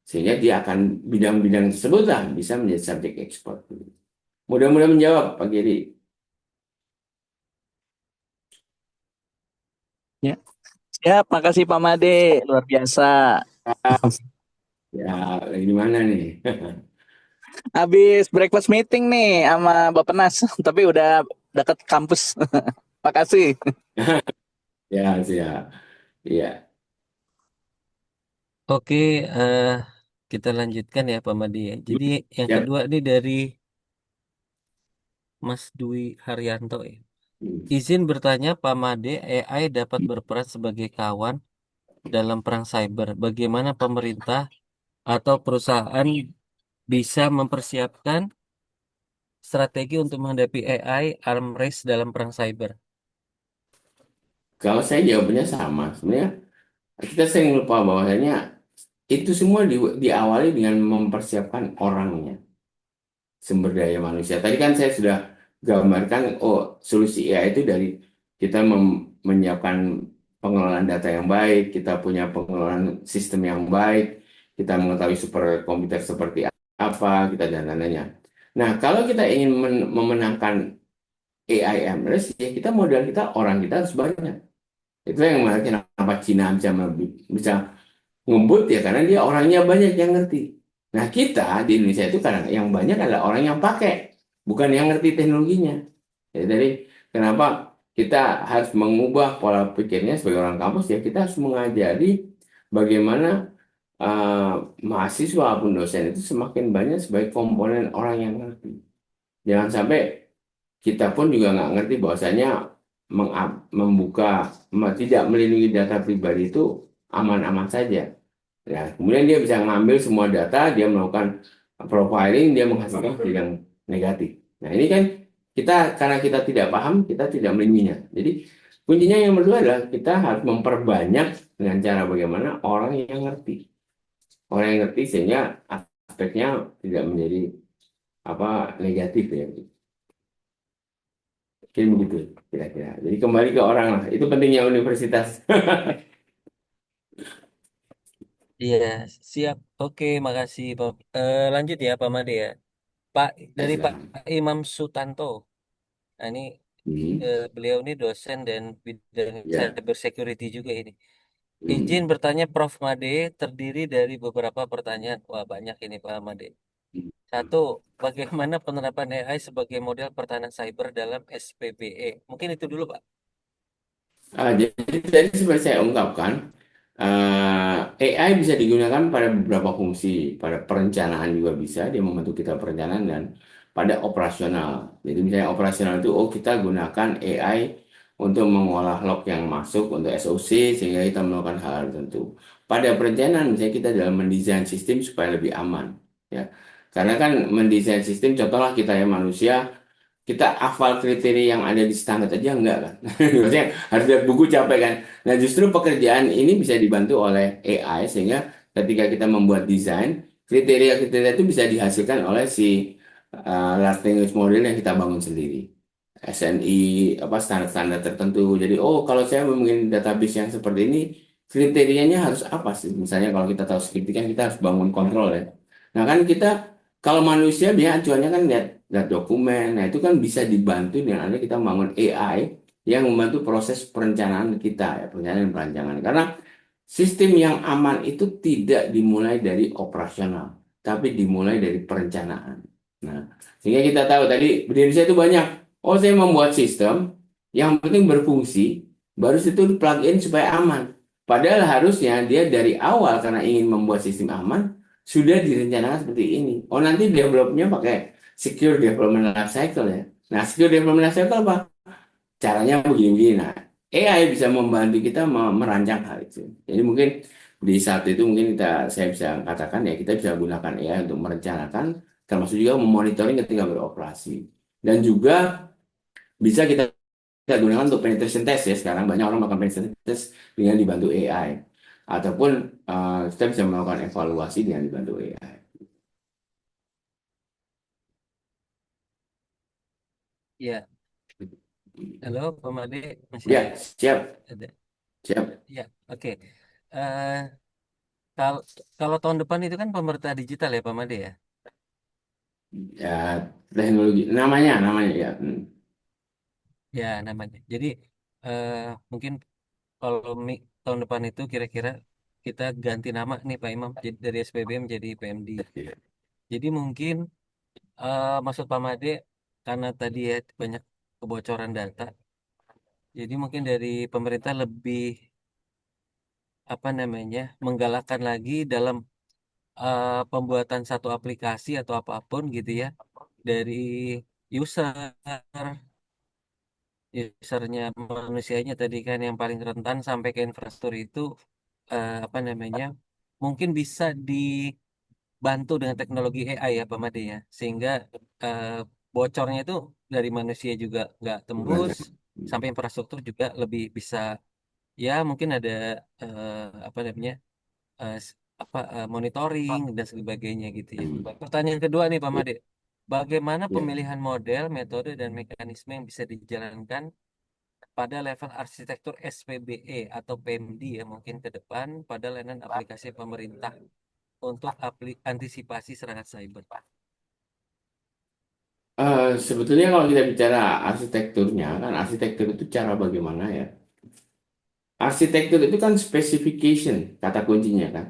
sehingga dia akan bidang-bidang tersebut lah bisa menjadi subjek expert. Mudah-mudahan menjawab Pak Giri. Ya. Siap, makasih Pak Made, luar biasa. Ya, lagi di mana nih? Habis breakfast meeting nih sama Bapenas, tapi udah deket kampus. Makasih. Ya, siap. Iya, Oke, kita lanjutkan ya Pak Madi ya. Jadi yang siap. kedua ini dari Mas Dwi Haryanto ya. Izin bertanya Pak Made, AI dapat berperan sebagai kawan dalam perang cyber. Bagaimana pemerintah atau perusahaan bisa mempersiapkan strategi untuk menghadapi AI arm race dalam perang cyber? Kalau saya jawabannya sama. Sebenarnya kita sering lupa bahwasanya itu semua diawali dengan mempersiapkan orangnya, sumber daya manusia. Tadi kan saya sudah gambarkan, oh solusi AI itu dari kita menyiapkan pengelolaan data yang baik, kita punya pengelolaan sistem yang baik, kita mengetahui super komputer seperti apa, kita dan lain-lainnya. Nah, kalau kita ingin memenangkan AI Everest, ya kita modal kita, orang kita harus banyak. Itu yang menarik kenapa Cina bisa ngebut ya, karena dia orangnya banyak yang ngerti. Nah, kita di Indonesia itu kadang yang banyak adalah orang yang pakai, bukan yang ngerti teknologinya. Jadi kenapa kita harus mengubah pola pikirnya sebagai orang kampus, ya kita harus mengajari bagaimana eh, mahasiswa maupun dosen itu semakin banyak sebagai komponen orang yang ngerti. Jangan sampai kita pun juga nggak ngerti bahwasanya membuka, tidak melindungi data pribadi itu aman-aman saja. Ya, kemudian dia bisa ngambil semua data, dia melakukan profiling, dia menghasilkan hasil yang negatif. Nah, ini kan kita, karena kita tidak paham, kita tidak melindunginya. Jadi kuncinya yang kedua adalah kita harus memperbanyak dengan cara bagaimana orang yang ngerti. Orang yang ngerti sehingga aspeknya tidak menjadi apa negatif ya. Mungkin begitu kira-kira. Jadi kembali ke orang lah. Itu pentingnya universitas. Iya, siap. Oke, makasih Pak. Lanjut ya Pak Made ya. Pak Ya, dari Pak silakan. Imam Sutanto. Nah, ini Hmm, beliau ini dosen dan bidang ya. cyber security juga ini. Izin Hmm. bertanya Prof. Made terdiri dari beberapa pertanyaan. Wah, banyak ini Pak Made. Satu, bagaimana penerapan AI sebagai model pertahanan cyber dalam SPBE? Mungkin itu dulu, Pak. Jadi tadi seperti saya ungkapkan, AI bisa digunakan pada beberapa fungsi. Pada perencanaan juga bisa, dia membantu kita perencanaan dan pada operasional. Jadi misalnya operasional itu, oh kita gunakan AI untuk mengolah log yang masuk untuk SOC sehingga kita melakukan hal tertentu. Pada perencanaan misalnya kita dalam mendesain sistem supaya lebih aman. Ya, karena kan mendesain sistem, contohlah kita yang manusia, kita hafal kriteria yang ada di standar aja enggak kan? Maksudnya harus lihat buku capek kan? Nah justru pekerjaan ini bisa dibantu oleh AI sehingga ketika kita membuat desain, kriteria-kriteria itu bisa dihasilkan oleh si large language model yang kita bangun sendiri. SNI, apa standar-standar tertentu. Jadi oh kalau saya membuat database yang seperti ini, kriterianya harus apa sih? Misalnya kalau kita tahu skripti kan kita harus bangun kontrol ya. Nah kan kita kalau manusia biasanya acuannya kan lihat dokumen. Nah, itu kan bisa dibantu dengan ada kita membangun AI yang membantu proses perencanaan kita ya, perencanaan dan perancangan. Karena sistem yang aman itu tidak dimulai dari operasional, tapi dimulai dari perencanaan. Nah, sehingga kita tahu tadi di Indonesia itu banyak. Oh, saya membuat sistem yang penting berfungsi, baru itu plug-in supaya aman. Padahal harusnya dia dari awal karena ingin membuat sistem aman, sudah direncanakan seperti ini. Oh, nanti developnya pakai secure development life cycle ya. Nah, secure development life cycle apa? Caranya begini-begini. Nah, AI bisa membantu kita merancang hal itu. Jadi mungkin di saat itu mungkin saya bisa katakan ya kita bisa gunakan AI untuk merencanakan, termasuk juga memonitoring ketika beroperasi. Dan juga bisa kita gunakan untuk penetration test ya. Sekarang banyak orang melakukan penetration test dengan dibantu AI. Ataupun kita bisa melakukan evaluasi dengan dibantu AI. Ya, halo Pak Made, masih Ya, siap, ada? siap. Ya, oke. Eh, kalau kalau tahun depan itu kan pemerintah digital ya Pak Made ya? Ya, teknologi namanya ya. Ya namanya. Jadi eh, mungkin kalau tahun depan itu kira-kira kita ganti nama nih Pak Imam, jadi dari SPB menjadi PMD. Jadi mungkin maksud Pak Made karena tadi ya banyak kebocoran data, jadi mungkin dari pemerintah lebih apa namanya menggalakkan lagi dalam pembuatan satu aplikasi atau apapun gitu ya dari user usernya manusianya tadi kan yang paling rentan sampai ke infrastruktur itu apa namanya mungkin bisa dibantu dengan teknologi AI ya Pak Made ya sehingga eh, bocornya itu dari manusia juga nggak tembus Bukan. sampai infrastruktur juga lebih bisa ya mungkin ada apa namanya monitoring dan sebagainya gitu ya. Pertanyaan kedua nih Pak Made, bagaimana Ya. pemilihan model, metode dan mekanisme yang bisa dijalankan pada level arsitektur SPBE atau PMD ya mungkin ke depan pada layanan aplikasi pemerintah untuk antisipasi serangan cyber. Sebetulnya kalau kita bicara arsitekturnya, kan arsitektur itu cara bagaimana ya? Arsitektur itu kan specification, kata kuncinya kan.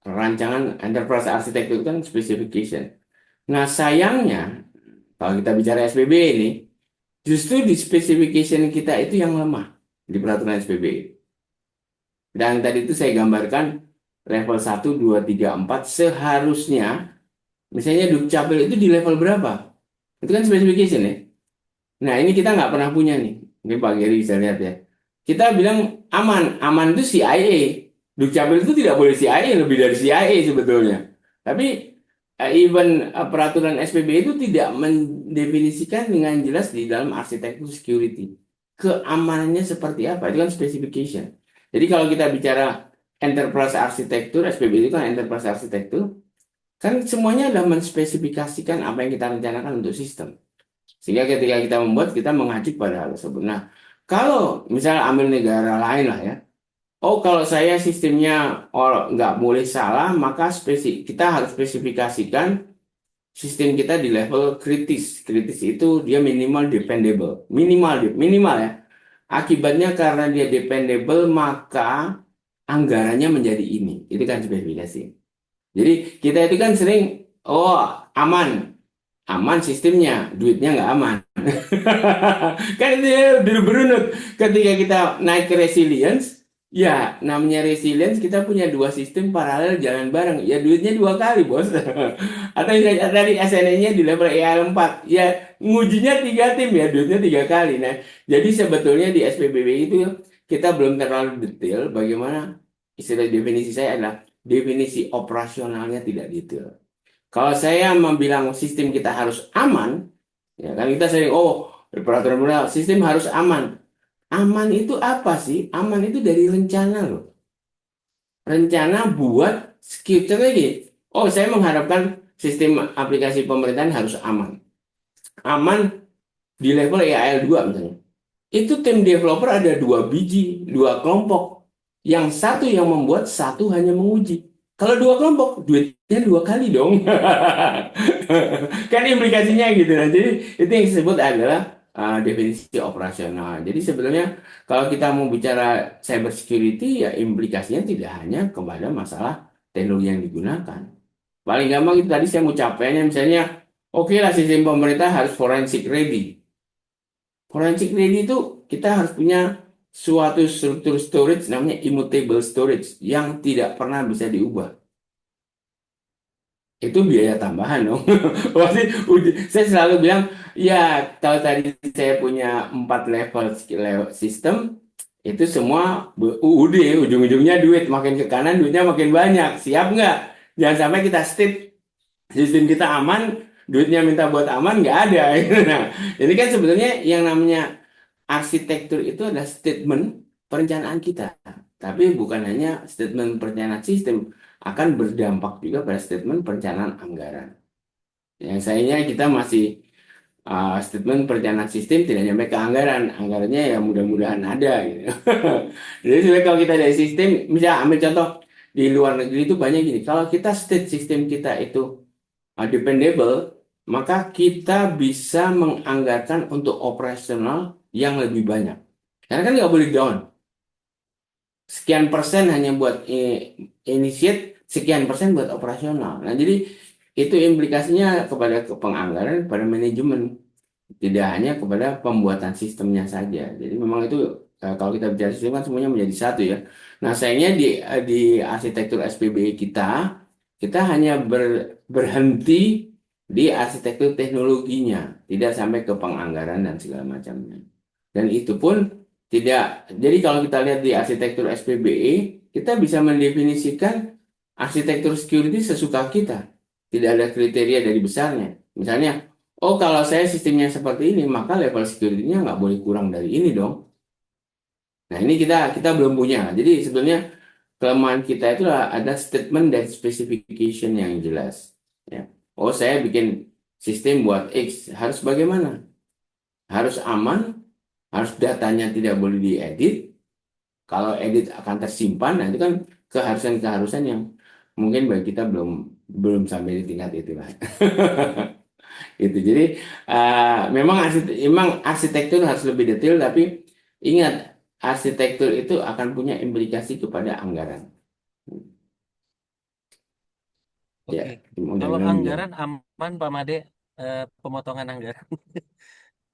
Rancangan enterprise arsitektur itu kan specification. Nah, sayangnya, kalau kita bicara SPB ini, justru di specification kita itu yang lemah di peraturan SPB. Dan tadi itu saya gambarkan level 1, 2, 3, 4 seharusnya, misalnya Dukcapil itu di level berapa? Itu kan specification ya. Nah, ini kita nggak pernah punya nih. Ini Pak Geri bisa lihat ya. Kita bilang aman. Aman itu CIA. Dukcapil itu tidak boleh CIA, lebih dari CIA sebetulnya. Tapi even peraturan SPB itu tidak mendefinisikan dengan jelas di dalam arsitektur security. Keamanannya seperti apa? Itu kan specification. Jadi kalau kita bicara enterprise arsitektur, SPB itu kan enterprise arsitektur, kan semuanya adalah menspesifikasikan apa yang kita rencanakan untuk sistem. Sehingga ketika kita membuat, kita mengacu pada hal tersebut. Nah, kalau misalnya ambil negara lain lah ya, oh kalau saya sistemnya nggak boleh salah, maka kita harus spesifikasikan sistem kita di level kritis. Kritis itu dia minimal dependable. Minimal ya. Akibatnya karena dia dependable, maka anggarannya menjadi ini. Itu kan spesifikasi. Jadi kita itu kan sering, oh aman, aman sistemnya, duitnya nggak aman. Kan itu ya berunut. Ketika kita naik ke resilience, ya namanya resilience kita punya dua sistem paralel jalan bareng. Ya duitnya dua kali bos. Atau misalnya tadi SNE-nya di level EAL 4, ya ngujinya tiga tim ya duitnya tiga kali. Nah, jadi sebetulnya di SPBB itu kita belum terlalu detail bagaimana istilah definisi saya adalah definisi operasionalnya tidak detail. Kalau saya membilang sistem kita harus aman, ya kan kita sering, oh peraturan perundang sistem harus aman. Aman itu apa sih? Aman itu dari rencana loh. Rencana buat skill lagi. Oh, saya mengharapkan sistem aplikasi pemerintahan harus aman. Aman di level EAL 2 misalnya. Itu tim developer ada dua biji, dua kelompok. Yang satu yang membuat, satu hanya menguji. Kalau dua kelompok, duitnya dua kali dong. Kan implikasinya gitu. Nah, jadi itu yang disebut adalah definisi operasional. Jadi sebenarnya kalau kita mau bicara cyber security, ya implikasinya tidak hanya kepada masalah teknologi yang digunakan. Paling gampang itu tadi saya mau capainya misalnya, oke lah sistem pemerintah harus forensic ready. Forensic ready itu kita harus punya suatu struktur storage namanya immutable storage yang tidak pernah bisa diubah. itu biaya tambahan dong. Pasti saya selalu bilang, ya kalau tadi saya punya 4 level sistem, itu semua UUD, ujung-ujungnya duit, makin ke kanan duitnya makin banyak. Siap nggak? Jangan sampai kita state sistem kita aman, duitnya minta buat aman, nggak ada. Nah, ini kan sebenarnya yang namanya arsitektur itu adalah statement perencanaan kita. Tapi bukan hanya statement perencanaan sistem, akan berdampak juga pada statement perencanaan anggaran. Yang sayangnya kita masih statement perencanaan sistem tidak nyampe ke anggaran. Anggarannya ya mudah-mudahan ada gitu. Jadi sebenarnya kalau kita dari sistem, misalnya ambil contoh di luar negeri itu banyak gini. Kalau kita state sistem kita itu dependable, maka kita bisa menganggarkan untuk operasional yang lebih banyak. Karena kan nggak boleh down. Sekian persen hanya buat initiate, sekian persen buat operasional. Nah, jadi itu implikasinya kepada penganggaran, pada manajemen, tidak hanya kepada pembuatan sistemnya saja. Jadi memang itu kalau kita bicara sistem kan semuanya menjadi satu ya. Nah, sayangnya di arsitektur SPBI kita hanya berhenti di arsitektur teknologinya, tidak sampai ke penganggaran dan segala macamnya. Dan itu pun tidak. Jadi kalau kita lihat di arsitektur SPBE, kita bisa mendefinisikan arsitektur security sesuka kita. Tidak ada kriteria dari besarnya. Misalnya, oh kalau saya sistemnya seperti ini, maka level security-nya nggak boleh kurang dari ini dong. Nah ini kita belum punya. Jadi sebenarnya kelemahan kita itu ada statement dan specification yang jelas. Ya. Oh saya bikin sistem buat X, harus bagaimana? Harus aman, harus datanya tidak boleh diedit. Kalau edit akan tersimpan, nah itu kan keharusan-keharusan yang mungkin bagi kita belum belum sampai di tingkat itu lah. Gitu. Jadi memang arsitektur harus lebih detail, tapi ingat arsitektur itu akan punya implikasi kepada anggaran. Ya, Oke. Kalau mudah-mudahan menjawab. anggaran aman Pak Made, pemotongan anggaran.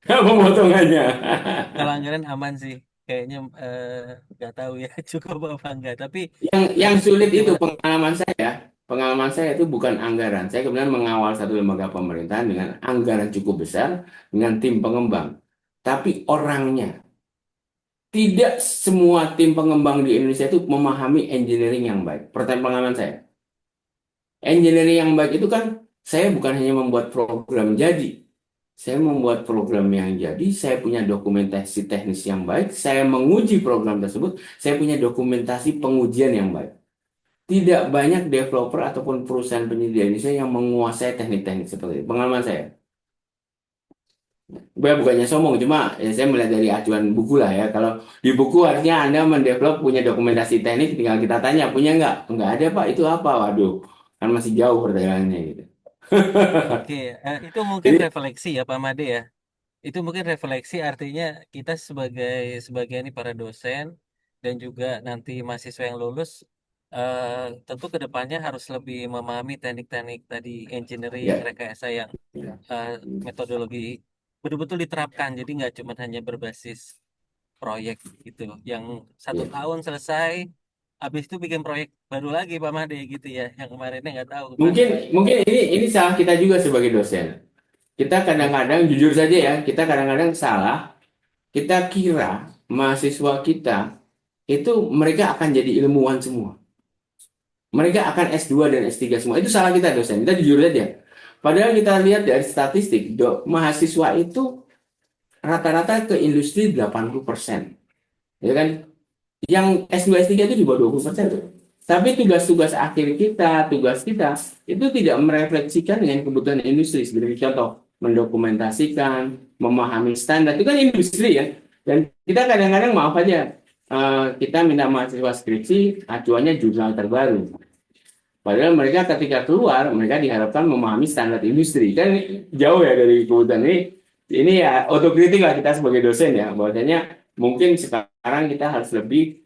Pemotongannya. Kalau anggaran aman sih, kayaknya nggak tahu ya cukup apa enggak. Tapi Yang tapi sulit itu gimana? pengalaman saya itu bukan anggaran. Saya kemudian mengawal satu lembaga pemerintahan dengan anggaran cukup besar, dengan tim pengembang. Tapi orangnya, tidak semua tim pengembang di Indonesia itu memahami engineering yang baik. Pertanyaan pengalaman saya. Engineering yang baik itu kan, saya bukan hanya membuat program jadi. Saya membuat program yang jadi, saya punya dokumentasi teknis yang baik, saya menguji program tersebut, saya punya dokumentasi pengujian yang baik. Tidak banyak developer ataupun perusahaan penyedia Indonesia yang menguasai teknik-teknik seperti itu. Pengalaman saya. Bukannya sombong, cuma ya saya melihat dari acuan buku lah ya. Kalau di buku harusnya Anda mendevelop punya dokumentasi teknik, tinggal kita tanya, punya nggak? Nggak ada Pak, itu apa? Waduh, kan masih jauh perjalanannya gitu. Oke, itu mungkin Jadi, refleksi ya Pak Made ya. Itu mungkin refleksi artinya kita sebagai sebagai ini para dosen dan juga nanti mahasiswa yang lulus tentu kedepannya harus lebih memahami teknik-teknik tadi engineering ya, rekayasa yang ya, eh, metodologi betul-betul diterapkan. Jadi nggak cuma hanya berbasis proyek gitu, yang satu ya. tahun selesai, habis itu bikin proyek baru lagi Pak Made gitu ya. Yang kemarinnya nggak tahu kemana. Mungkin mungkin ini salah kita juga sebagai dosen. Kita kadang-kadang jujur saja ya, kita kadang-kadang salah. Kita kira mahasiswa kita itu mereka akan jadi ilmuwan semua. Mereka akan S2 dan S3 semua. Itu salah kita dosen. Kita jujur saja. Padahal kita lihat dari statistik, mahasiswa itu rata-rata ke industri 80%. Ya kan? Yang S2 S3 itu di bawah 20% tuh. Tapi tugas-tugas akhir kita, tugas kita itu tidak merefleksikan dengan kebutuhan industri. Sebagai contoh, mendokumentasikan, memahami standar. Itu kan industri ya. Dan kita kadang-kadang maaf aja, kita minta mahasiswa skripsi, acuannya jurnal terbaru. Padahal mereka ketika keluar, mereka diharapkan memahami standar industri. Kan jauh ya dari kebutuhan ini. Ini ya otokritik lah kita sebagai dosen ya. Bahwasanya mungkin sekarang kita harus lebih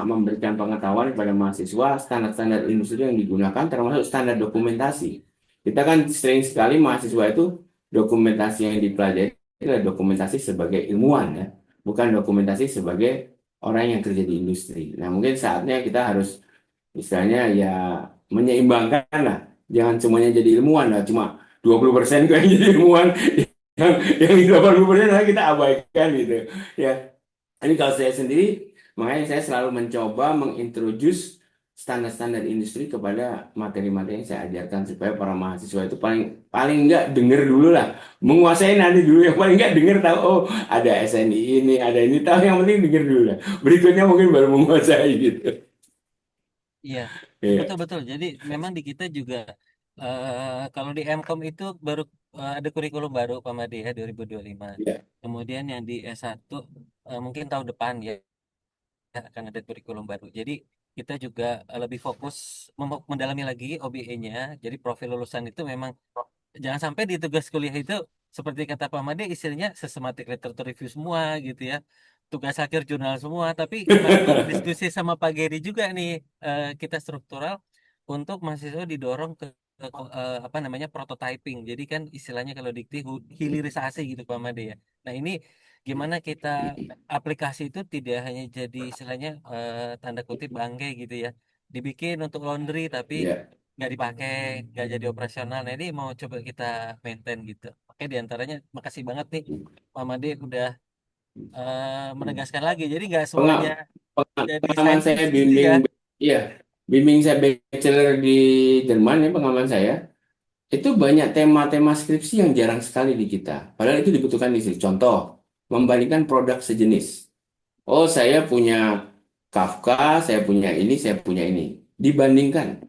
memberikan pengetahuan kepada mahasiswa standar-standar industri yang digunakan, termasuk standar dokumentasi. Kita kan sering sekali mahasiswa itu dokumentasi yang dipelajari itu adalah dokumentasi sebagai ilmuwan ya, bukan dokumentasi sebagai orang yang kerja di industri. Nah mungkin saatnya kita harus misalnya ya menyeimbangkan lah Jangan semuanya jadi ilmuwan lah, cuma 20% kok yang jadi ilmuwan, yang 80% lah kita abaikan gitu. Ya, ini kalau saya sendiri, makanya saya selalu mencoba mengintroduce standar-standar industri kepada materi-materi yang saya ajarkan supaya para mahasiswa itu paling paling nggak denger dulu lah, menguasai nanti dulu, yang paling nggak denger tahu oh ada SNI ini, ada ini, tahu yang penting denger dulu lah. Berikutnya mungkin baru menguasai gitu. Iya, Iya, betul-betul. Jadi memang di kita juga kalau di Mkom itu baru ada kurikulum baru Pak Made ya 2025. iya, Kemudian yang di S1 mungkin tahun depan ya akan ada kurikulum baru. Jadi kita juga lebih fokus mendalami lagi OBE-nya. Jadi profil lulusan itu memang jangan sampai di tugas kuliah itu seperti kata Pak Made istilahnya systematic literature review semua gitu ya. Tugas akhir jurnal semua, tapi memang diskusi sama Pak Geri juga nih kita struktural untuk mahasiswa didorong ke apa namanya prototyping. Jadi kan istilahnya kalau dikti hilirisasi gitu Pak Made ya. Nah, ini gimana kita aplikasi itu tidak hanya jadi istilahnya tanda kutip bangke gitu ya. Dibikin untuk laundry tapi iya. nggak dipakai, nggak jadi operasional. Nah, ini mau coba kita maintain gitu. Oke, diantaranya makasih banget nih Pak Made udah menegaskan lagi. Jadi nggak semuanya Penga- jadi Pengalaman saya saintis gitu ya. bimbing, ya, bimbing saya bachelor di Jerman ya, pengalaman saya itu banyak tema-tema skripsi yang jarang sekali di kita. Padahal itu dibutuhkan di sini. Contoh, membandingkan produk sejenis. Oh, saya punya Kafka, saya punya ini, saya punya ini. Dibandingkan.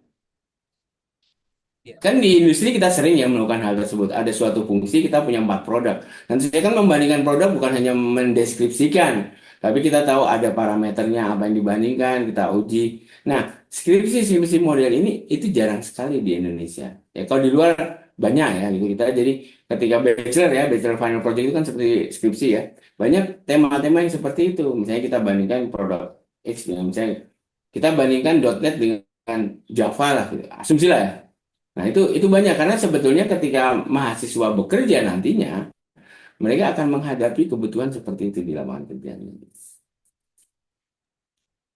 Ya, Kan di industri kita sering ya melakukan hal tersebut. Ada suatu fungsi, kita punya 4 produk. Dan saya kan membandingkan produk bukan hanya mendeskripsikan, tapi kita tahu ada parameternya, apa yang dibandingkan, kita uji. Nah, skripsi-skripsi model ini itu jarang sekali di Indonesia. Ya, kalau di luar banyak ya gitu kita. Jadi ketika bachelor ya, bachelor final project itu kan seperti skripsi ya. Banyak tema-tema yang seperti itu. Misalnya kita bandingkan produk X dengan misalnya kita bandingkan .NET dengan Java lah, gitu. Asumsi lah ya. Nah, itu banyak karena sebetulnya ketika mahasiswa bekerja nantinya, mereka akan menghadapi kebutuhan seperti itu di lapangan kerja.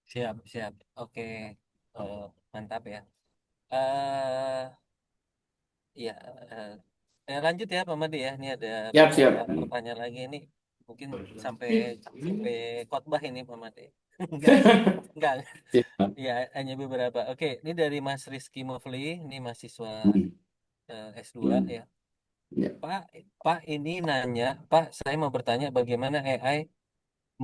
siap, siap. Oke, Eh, mantap ya. eh ya, eh, lanjut ya Pak Made ya. Ini ada Siap, beberapa siap. pertanyaan lagi ini. Mungkin sampai sampai khotbah ini Pak Made. Enggak, enggak. Siap. Ya, hanya beberapa. Oke, ini dari Mas Rizky Mufli, ini mahasiswa Hmm, S2 hmm, ya. ya. Pak, Pak ini nanya, Pak, saya mau bertanya bagaimana AI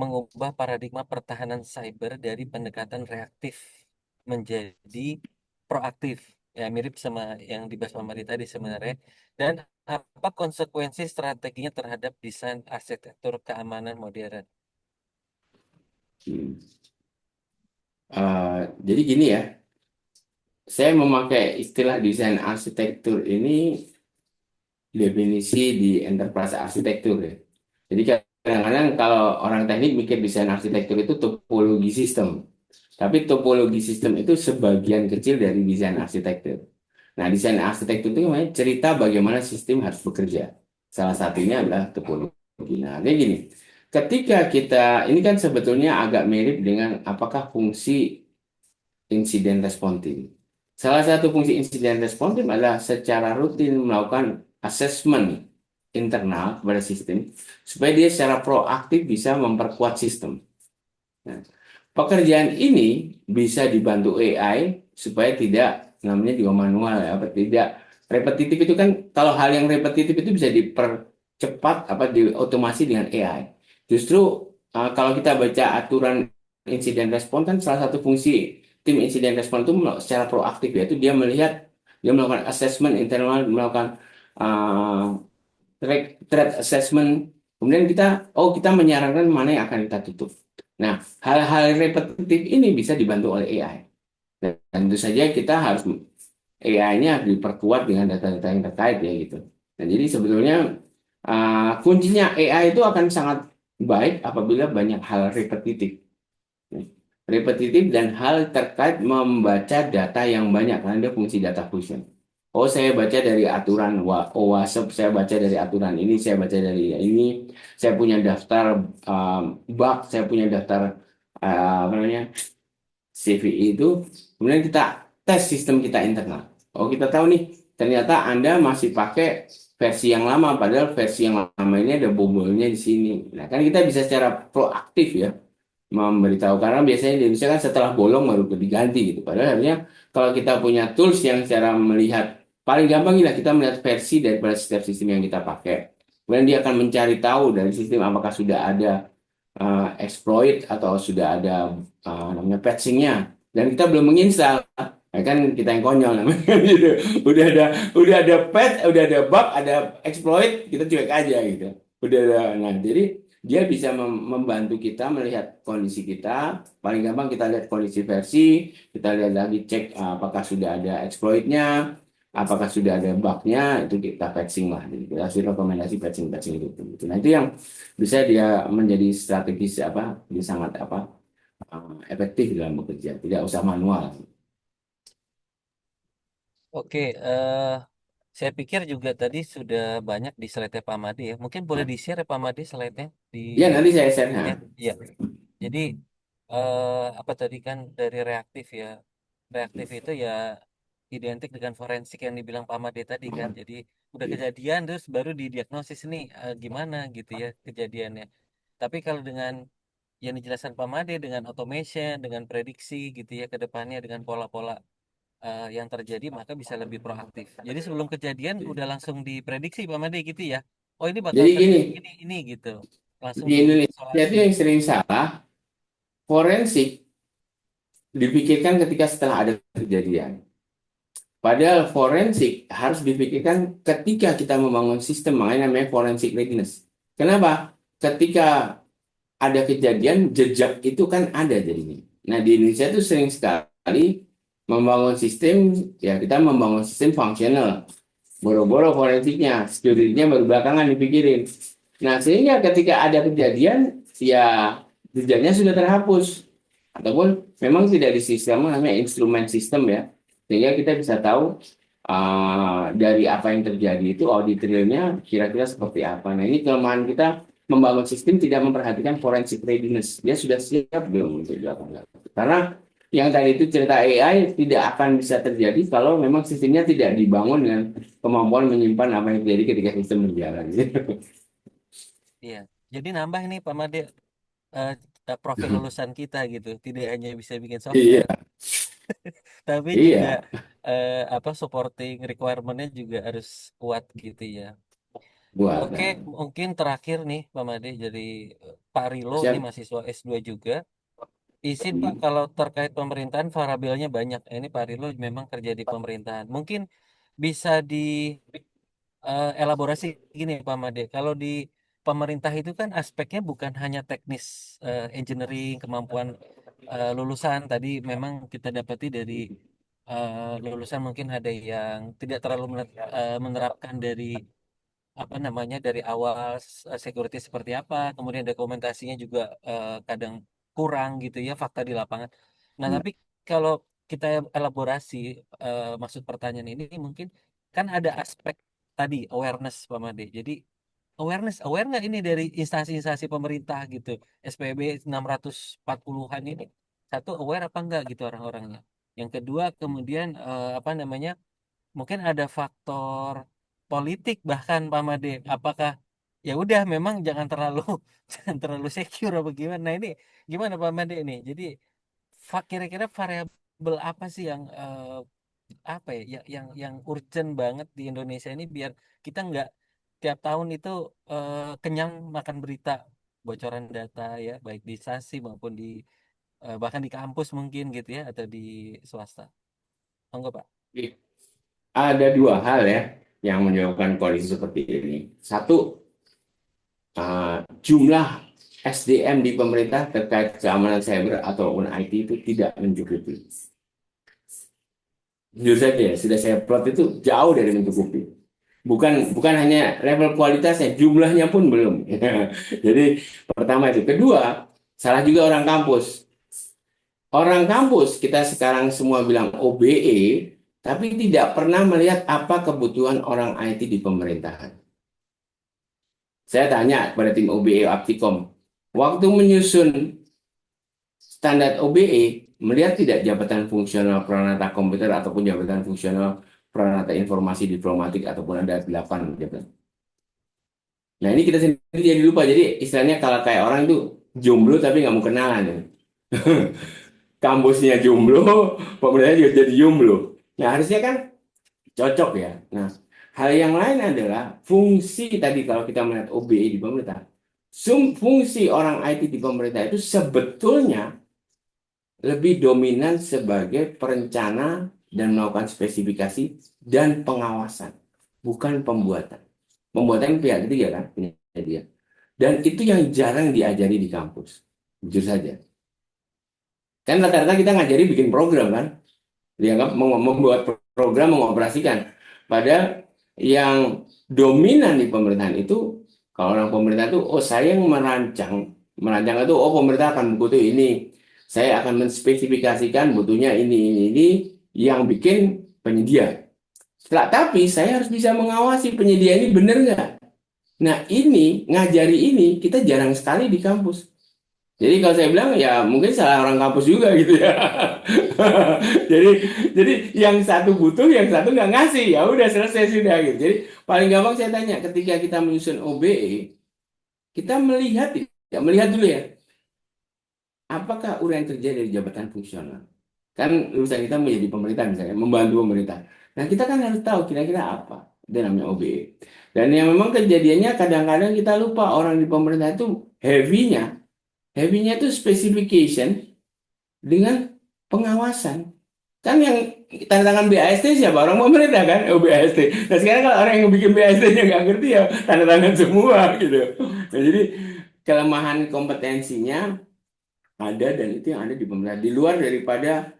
mengubah paradigma pertahanan cyber dari pendekatan reaktif menjadi proaktif. Ya, mirip sama yang dibahas Pak Mari tadi sebenarnya. Dan apa konsekuensi strateginya terhadap desain arsitektur keamanan modern? Hmm. Jadi gini ya, saya memakai istilah desain arsitektur ini definisi di enterprise arsitektur ya. Jadi kadang-kadang kalau orang teknik mikir desain arsitektur itu topologi sistem. Tapi topologi sistem itu sebagian kecil dari desain arsitektur. Nah, desain arsitektur itu namanya cerita bagaimana sistem harus bekerja. Salah satunya adalah topologi. Nah, kayak gini. Ketika kita, ini kan sebetulnya agak mirip dengan apakah fungsi insiden respon team. Salah satu fungsi insiden respon team adalah secara rutin melakukan assessment internal kepada sistem supaya dia secara proaktif bisa memperkuat sistem. Nah, pekerjaan ini bisa dibantu AI supaya tidak namanya juga manual ya, apa tidak repetitif itu kan kalau hal yang repetitif itu bisa dipercepat apa diotomasi dengan AI. Justru kalau kita baca aturan insiden respon kan salah satu fungsi tim insiden respon itu secara proaktif yaitu dia melihat dia melakukan assessment internal melakukan uh, threat assessment kemudian kita menyarankan mana yang akan kita tutup. Nah, hal-hal repetitif ini bisa dibantu oleh AI. Dan tentu saja kita harus AI-nya harus diperkuat dengan data-data yang terkait ya gitu. Nah, jadi sebetulnya kuncinya AI itu akan sangat baik apabila banyak hal repetitif. Repetitif dan hal terkait membaca data yang banyak karena dia fungsi data fusion. Oh, saya baca dari aturan OWASP, saya baca dari aturan ini, saya baca dari ini, saya punya daftar bug, saya punya daftar apa namanya CVI itu, kemudian kita tes sistem kita internal. Oh, kita tahu nih, ternyata Anda masih pakai versi yang lama, padahal versi yang lama ini ada bobolnya di sini. Nah, kan kita bisa secara proaktif ya memberitahu, karena biasanya di Indonesia kan setelah bolong baru diganti gitu. Padahal harusnya kalau kita punya tools yang cara melihat, paling gampang lah kita melihat versi daripada setiap sistem yang kita pakai. Kemudian dia akan mencari tahu dari sistem apakah sudah ada exploit atau sudah ada namanya patchingnya, dan kita belum menginstal. Ya kan kita yang konyol namanya gitu. Udah ada patch, udah ada bug, ada exploit, kita cuek aja gitu. Udah ada. Nah, jadi dia bisa membantu kita melihat kondisi kita. Paling gampang kita lihat kondisi versi, kita lihat lagi cek apakah sudah ada exploitnya, apakah sudah ada bugnya, itu kita patching lah. Jadi kita kasih rekomendasi patching gitu. Nah, itu yang bisa dia menjadi strategis apa, dia sangat apa efektif dalam bekerja, tidak usah manual. Oke, saya pikir juga tadi sudah banyak di slide Pak Made ya. Mungkin boleh di-share ya Pak Made slide-nya di Ya, nanti saya share. ini. Nah, Ya. Jadi apa tadi kan dari reaktif ya. Reaktif itu ya identik dengan forensik yang dibilang Pak Made tadi kan. Jadi udah kejadian terus baru didiagnosis nih gimana gitu ya kejadiannya. Tapi kalau dengan yang dijelaskan Pak Made dengan automation, dengan prediksi gitu ya ke depannya dengan pola-pola yang terjadi maka bisa lebih proaktif. Jadi sebelum kejadian udah langsung diprediksi Pak Made gitu ya. Oh ini bakal jadi gini, terjadi ini gitu. Langsung di Indonesia itu diisolasi. yang sering salah, forensik dipikirkan ketika setelah ada kejadian. Padahal forensik harus dipikirkan ketika kita membangun sistem, makanya namanya forensic readiness. Kenapa? Ketika ada kejadian, jejak itu kan ada jadinya. Nah, di Indonesia itu sering sekali membangun sistem, ya kita membangun sistem fungsional. Boro-boro forensiknya, security-nya baru belakangan dipikirin. Nah, sehingga ketika ada kejadian, ya jejaknya sudah terhapus. Ataupun memang tidak di sistem, namanya instrumen sistem ya. Sehingga kita bisa tahu dari apa yang terjadi itu audit realnya kira-kira seperti apa. Nah, ini kelemahan kita membangun sistem tidak memperhatikan forensic readiness. Dia sudah siap belum untuk dilakukan. Karena yang tadi itu cerita AI tidak akan bisa terjadi kalau memang sistemnya tidak dibangun dengan kemampuan menyimpan apa yang terjadi ketika sistem berjalan. Iya. Jadi nambah nih Pak Made eh, profil lulusan kita gitu. Tidak hanya bisa bikin Iya, software, tapi juga iya, apa supporting requirement-nya juga harus kuat gitu ya. buat. Oke, mungkin terakhir nih Pak Made jadi Pak Rilo nih Siap. mahasiswa S2 juga. Izin Pak, kalau terkait pemerintahan variabelnya banyak. Ini Pak Rilo memang kerja di pemerintahan. Mungkin bisa di elaborasi gini Pak Made. Kalau di pemerintah itu kan aspeknya bukan hanya teknis engineering, kemampuan lulusan. Tadi memang kita dapati dari lulusan mungkin ada yang tidak terlalu menerapkan dari apa namanya dari awal security seperti apa, kemudian dokumentasinya juga kadang kurang gitu ya fakta di lapangan. Nah, tapi kalau kita elaborasi maksud pertanyaan ini mungkin kan ada aspek tadi awareness Pak Made. Jadi aware nggak ini dari instansi-instansi pemerintah gitu, SPB 640-an ini satu aware apa enggak gitu orang-orangnya. Yang kedua kemudian apa namanya mungkin ada faktor politik bahkan Pak Made. Apakah ya udah memang jangan terlalu jangan terlalu secure apa gimana. Nah ini gimana Pak Made ini? Jadi kira-kira variabel apa sih yang apa ya yang urgent banget di Indonesia ini biar kita nggak tiap tahun itu kenyang makan berita bocoran data ya baik di instansi maupun di bahkan di kampus mungkin gitu ya atau di swasta. Monggo Pak. Ada dua hal ya yang menyebabkan kondisi seperti ini. Satu, jumlah SDM di pemerintah terkait keamanan cyber ataupun IT itu tidak mencukupi. Jujur saja ya, sudah saya plot itu jauh dari mencukupi. Bukan hanya level kualitasnya, jumlahnya pun belum. Jadi pertama itu. Kedua, salah juga orang kampus. Orang kampus kita sekarang semua bilang OBE, tapi tidak pernah melihat apa kebutuhan orang IT di pemerintahan. Saya tanya pada tim OBE Aptikom, waktu menyusun standar OBE, melihat tidak jabatan fungsional peranata komputer ataupun jabatan fungsional Pranata Informasi Diplomatik ataupun ada 8 gitu. Nah ini kita sendiri jadi lupa. Jadi istilahnya kalau kayak orang itu jomblo tapi nggak mau kenalan ya. Kampusnya jomblo, pemerintah juga jadi jomblo. Nah harusnya kan cocok ya. Nah hal yang lain adalah fungsi tadi kalau kita melihat OBE di pemerintah. Fungsi orang IT di pemerintah itu sebetulnya lebih dominan sebagai perencana dan melakukan spesifikasi dan pengawasan, bukan pembuatan. Pembuatan pihak ketiga kan, punya dia. Dan itu yang jarang diajari di kampus, jujur saja. Kan rata-rata kita ngajari bikin program kan, dianggap membuat program mengoperasikan. Padahal yang dominan di pemerintahan itu, kalau orang pemerintah itu, oh saya yang merancang itu, oh pemerintah akan butuh ini, saya akan menspesifikasikan butuhnya ini, yang bikin penyedia. Setelah, tapi saya harus bisa mengawasi penyedia ini benar nggak. Nah ini, ngajari ini, kita jarang sekali di kampus. Jadi kalau saya bilang ya mungkin salah orang kampus juga gitu ya. Jadi jadi yang satu butuh, yang satu nggak ngasih, ya udah selesai sudah gitu. Jadi paling gampang saya tanya ketika kita menyusun OBE, kita melihat ya melihat dulu ya, apakah uraian kerja dari jabatan fungsional? Kan urusan kita menjadi pemerintah misalnya, membantu pemerintah. Nah kita kan harus tahu kira-kira apa. Itu namanya OBE. Dan yang memang kejadiannya kadang-kadang kita lupa orang di pemerintah itu heavy-nya itu specification dengan pengawasan. Kan yang tanda tangan BAST siapa? Orang pemerintah kan? Oh, BAST. Nah sekarang kalau orang yang bikin BAST-nya nggak ngerti ya tanda tangan semua gitu. Nah, jadi kelemahan kompetensinya ada dan itu yang ada di pemerintah. Di luar daripada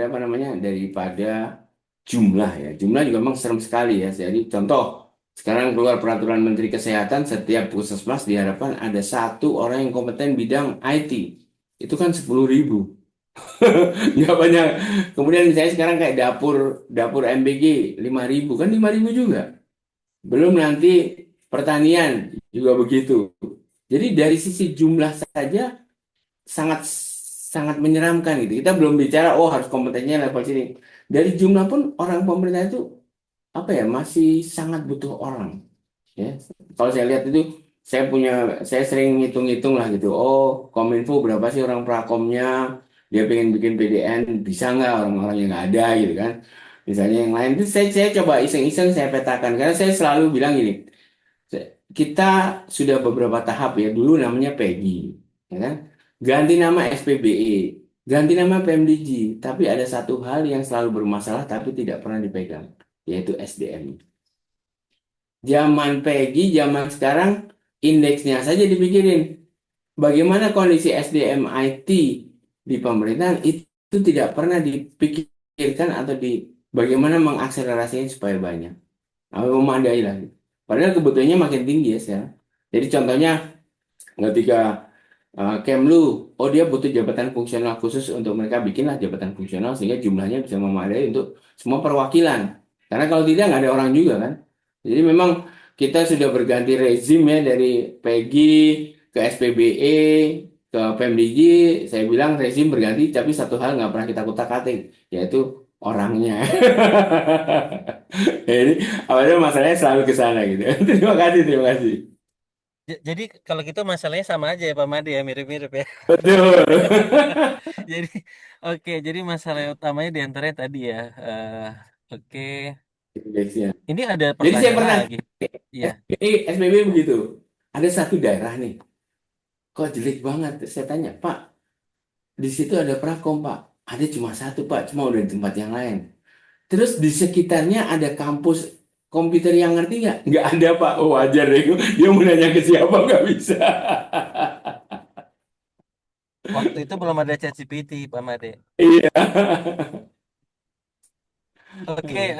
apa namanya? Daripada jumlah ya. Jumlah juga memang serem sekali ya. Jadi contoh sekarang keluar peraturan Menteri Kesehatan setiap puskesmas diharapkan ada satu orang yang kompeten bidang IT. Itu kan 10.000. Nggak banyak. Kemudian misalnya sekarang kayak dapur dapur MBG 5.000 kan 5.000 juga. Belum nanti pertanian juga begitu. Jadi dari sisi jumlah saja sangat sangat menyeramkan gitu. Kita belum bicara oh harus kompetensinya level sini. Dari jumlah pun orang pemerintah itu apa ya masih sangat butuh orang. Ya, kalau saya lihat itu saya sering ngitung-ngitung lah gitu. Oh, Kominfo berapa sih orang prakomnya? Dia pengen bikin PDN bisa nggak orang-orang yang nggak ada gitu kan? Misalnya yang lain itu saya coba iseng-iseng saya petakan karena saya selalu bilang gini, kita sudah beberapa tahap ya dulu namanya PEGI, ya kan? Ganti nama SPBE, ganti nama PMDG, tapi ada satu hal yang selalu bermasalah tapi tidak pernah dipegang, yaitu SDM. Zaman PEGI, zaman sekarang indeksnya saja dipikirin. Bagaimana kondisi SDM IT di pemerintahan itu tidak pernah dipikirkan atau bagaimana mengakselerasinya supaya banyak. Atau memadai lah. Padahal kebutuhannya makin tinggi ya sekarang. Jadi contohnya ketika Kemlu, oh dia butuh jabatan fungsional khusus untuk mereka bikinlah jabatan fungsional sehingga jumlahnya bisa memadai untuk semua perwakilan. Karena kalau tidak nggak ada orang juga kan. Jadi memang kita sudah berganti rezim ya dari PEGI ke SPBE ke PMDG. Saya bilang rezim berganti tapi satu hal nggak pernah kita kutak-atik yaitu orangnya. Jadi awalnya masalahnya selalu ke sana gitu. Terima kasih, terima kasih. Jadi kalau gitu masalahnya sama aja ya Pak Made ya, mirip-mirip ya. Betul. Jadi oke, jadi masalah utamanya di antaranya tadi ya. Oke, Indeksnya. ini ada Jadi saya pertanyaan pernah lagi. Iya. SPB begitu. Ada satu daerah nih, kok jelek banget. Saya tanya, Pak, di situ ada Prakom, Pak. Ada cuma satu, Pak. Cuma udah di tempat yang lain. Terus di sekitarnya ada kampus komputer yang ngerti nggak? Nggak ada, Pak. Oh, wajar deh. Dia mau nanya ke siapa nggak bisa. Waktu itu belum ada ChatGPT, Pak Made. Iya. Oke,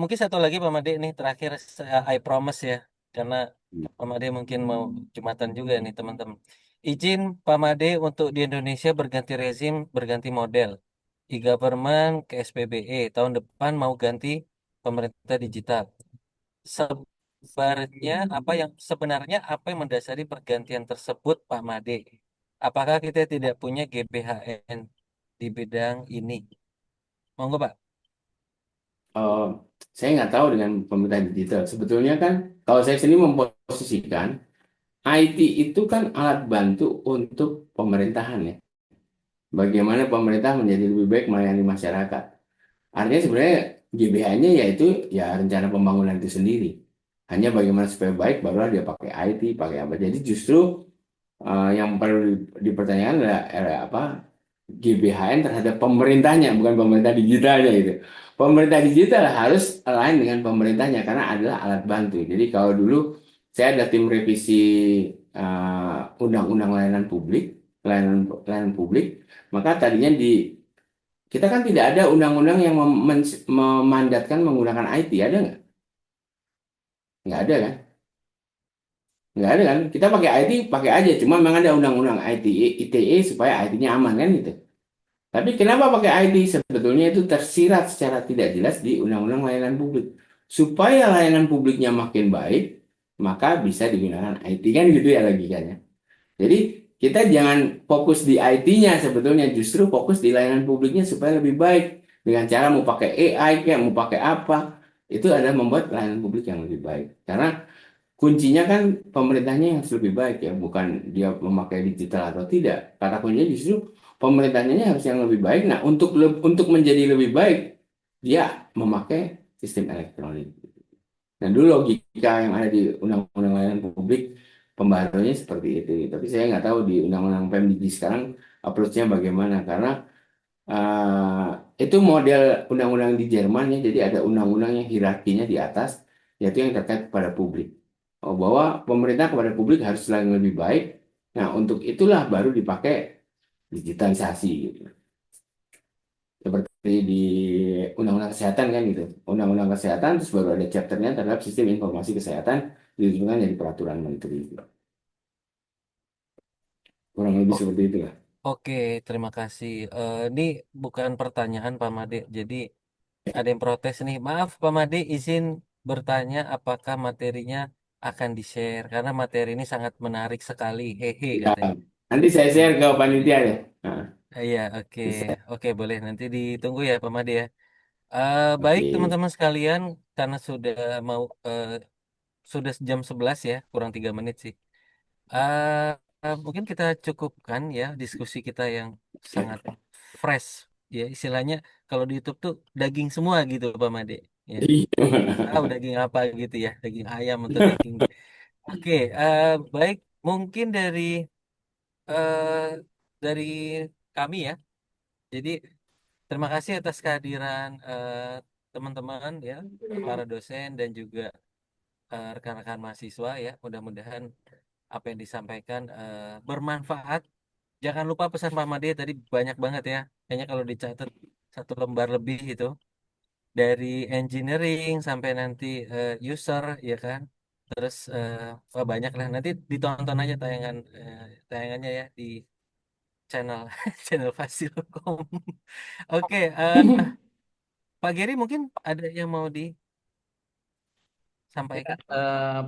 mungkin satu lagi Pak Made nih terakhir, I promise ya, karena Pak Made mungkin mau Jumatan juga nih teman-teman. Izin Pak Made untuk di Indonesia berganti rezim, berganti model. E-government ke SPBE, tahun depan mau ganti pemerintah digital. Sebenarnya apa yang mendasari pergantian tersebut Pak Made? Apakah kita tidak punya GBHN di bidang ini? Monggo Pak. eh, saya nggak tahu dengan pemerintah digital. Sebetulnya kan kalau saya sendiri memposisikan IT itu kan alat bantu untuk pemerintahan ya. Bagaimana pemerintah menjadi lebih baik melayani masyarakat. Artinya sebenarnya GBH-nya yaitu ya rencana pembangunan itu sendiri. Hanya bagaimana supaya baik barulah dia pakai IT, pakai apa. Jadi justru yang perlu dipertanyakan adalah apa GBHN terhadap pemerintahnya, bukan pemerintah digitalnya gitu. Pemerintah digital harus align dengan pemerintahnya karena adalah alat bantu. Jadi kalau dulu saya ada tim revisi undang-undang layanan publik, layanan publik, maka tadinya kita kan tidak ada undang-undang yang memandatkan menggunakan IT, ada nggak? Nggak ada kan? Nggak ada kan? Kita pakai IT, pakai aja. Cuma memang ada undang-undang ITE supaya IT-nya aman kan gitu. Tapi kenapa pakai IT? Sebetulnya itu tersirat secara tidak jelas di Undang-Undang Layanan Publik. Supaya layanan publiknya makin baik, maka bisa digunakan IT kan gitu ya logikanya. Jadi kita jangan fokus di IT-nya sebetulnya, justru fokus di layanan publiknya supaya lebih baik. Dengan cara mau pakai AI kayak mau pakai apa, itu adalah membuat layanan publik yang lebih baik. Karena kuncinya kan pemerintahnya yang harus lebih baik ya, bukan dia memakai digital atau tidak. Kata kuncinya justru pemerintahnya harus yang lebih baik. Nah, untuk menjadi lebih baik, dia memakai sistem elektronik. Nah, dulu logika yang ada di Undang-Undang Layanan Publik pembaharunya seperti itu. Tapi saya nggak tahu di Undang-Undang PMDG sekarang approach-nya bagaimana. Karena itu model undang-undang di Jerman ya. Jadi ada undang-undang yang hierarkinya di atas, yaitu yang terkait kepada publik. Oh, bahwa pemerintah kepada publik harus selalu lebih baik. Nah, untuk itulah baru dipakai digitalisasi gitu. Seperti di Undang-Undang Kesehatan kan gitu. Undang-Undang Kesehatan terus baru ada chapternya terhadap sistem informasi kesehatan dirumuskan jadi peraturan menteri. Kurang lebih Oh, seperti itu lah. oke, terima kasih. Ini bukan pertanyaan Pak Made, jadi ada yang protes nih. Maaf Pak Made, izin bertanya apakah materinya akan di-share karena materi ini sangat menarik sekali. Hehe Ya, katanya. nanti saya share ke Oke. panitia ya. Nah, Iya, oke. bisa. Oke, boleh nanti ditunggu ya Pak Made ya. Baik Oke. teman-teman sekalian, karena mau sudah jam 11 ya, kurang 3 menit sih. Eh, Mungkin kita cukupkan ya diskusi kita yang Ya. sangat fresh ya istilahnya kalau di YouTube tuh daging semua gitu Pak Made ya. Tahu Iya. daging apa gitu ya, daging ayam atau daging. Oke, baik mungkin eh, dari kami ya. Jadi terima kasih atas kehadiran teman-teman ya, para dosen dan juga rekan-rekan mahasiswa ya. Mudah-mudahan apa yang disampaikan bermanfaat. Jangan lupa pesan Pak Made tadi banyak banget ya. Kayaknya kalau dicatat 1 lembar lebih itu dari engineering sampai nanti user ya kan. Terus wah banyak lah. Nanti ditonton aja tayangannya ya di channel channel Fasilkom. Oke, Pak Geri mungkin ada yang mau Ya, disampaikan?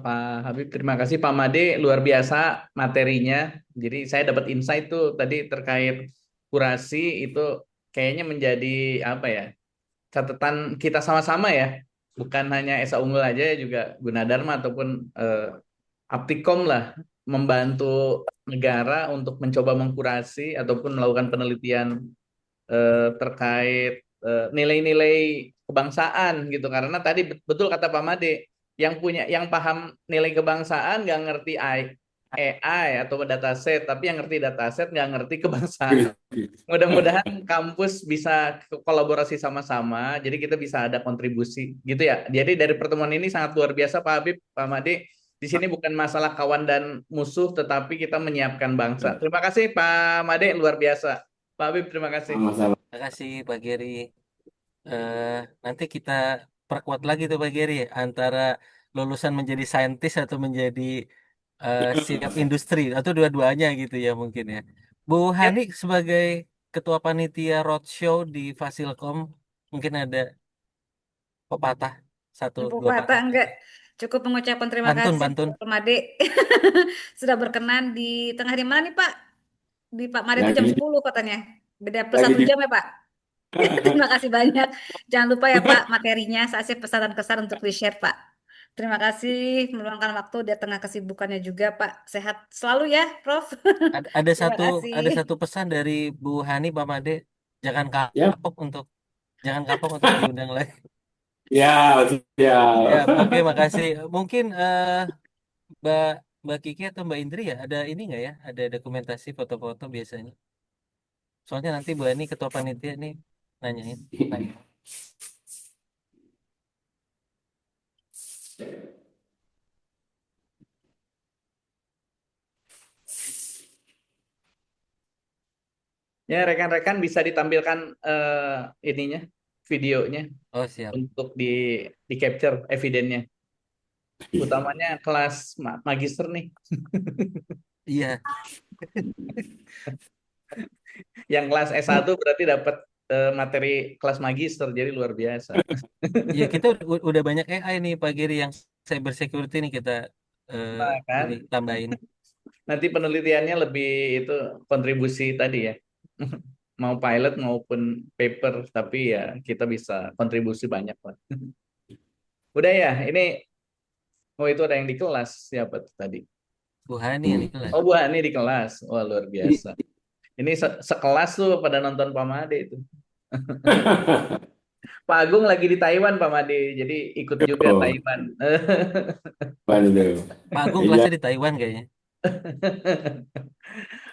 Pak Habib, terima kasih Pak Made, luar biasa materinya. Jadi saya dapat insight tuh tadi terkait kurasi itu kayaknya menjadi apa ya, catatan kita sama-sama ya. Bukan hanya Esa Unggul aja ya juga Gunadarma ataupun Aptikom lah membantu negara untuk mencoba mengkurasi ataupun melakukan penelitian terkait nilai-nilai kebangsaan gitu karena tadi betul kata Pak Made yang paham nilai kebangsaan nggak ngerti AI atau dataset tapi yang ngerti dataset nggak ngerti kebangsaan. Mudah-mudahan kampus bisa kolaborasi sama-sama jadi kita bisa ada kontribusi gitu ya. Jadi dari pertemuan ini sangat luar biasa Pak Habib, Pak Made. Di sini bukan masalah kawan dan musuh tetapi kita menyiapkan bangsa. Terima kasih Pak Made, luar biasa. Pak Habib, terima kasih. Sama-sama. Terima kasih Pak Geri. eh, Nanti kita perkuat lagi tuh Pak Geri antara lulusan menjadi saintis atau menjadi siap industri atau dua-duanya gitu ya mungkin ya. Bu Yap. Hani sebagai ketua panitia roadshow di Fasilkom mungkin ada pepatah satu dua Pepatah patah enggak aja. cukup mengucapkan terima Pantun kasih pantun. Pak Made sudah berkenan di tengah hari mana nih Pak? Di Pak Made itu jam Lagi 10 katanya. Beda plus lagi satu di jam ya Pak? Terima kasih banyak. Jangan lupa ya Pak, materinya saya sih pesan dan kesan untuk di-share Pak. Terima kasih meluangkan waktu di tengah kesibukannya juga Pak. Sehat selalu ya, Prof. Ada Terima satu kasih. ada satu pesan dari Bu Hani Pak Made, jangan Ya, kapok untuk jangan kapok untuk diundang lagi. ya, Ya, siap. oke, makasih. Mungkin Mbak Mbak Kiki atau Mbak Indri ya, ada ini nggak ya? Ada dokumentasi foto-foto biasanya. Soalnya nanti Bu Hani ketua panitia nih nanyain. Ya, rekan-rekan bisa ditampilkan ininya, videonya Oh, siap. untuk di capture evidennya. Utamanya kelas magister nih. Iya, Yang kelas S1 berarti dapat materi kelas magister, jadi luar biasa. ya kita udah banyak AI nih Pak Giri yang cyber security nih kita eh, Nah, kan? ini tambahin. Nanti penelitiannya lebih itu kontribusi tadi ya. Mau pilot maupun paper, tapi ya kita bisa kontribusi banyak lah. Udah ya, ini oh itu ada yang di kelas siapa tuh tadi? Bu Hani yang di kelas. Oh Bu Ani di kelas. Wah luar biasa. Ini sekelas tuh pada nonton Pak Made itu. Pak Agung lagi di Taiwan Pak Made, jadi ikut juga Oh, Taiwan. waduh. Pak Agung Iya. kelasnya di Taiwan kayaknya.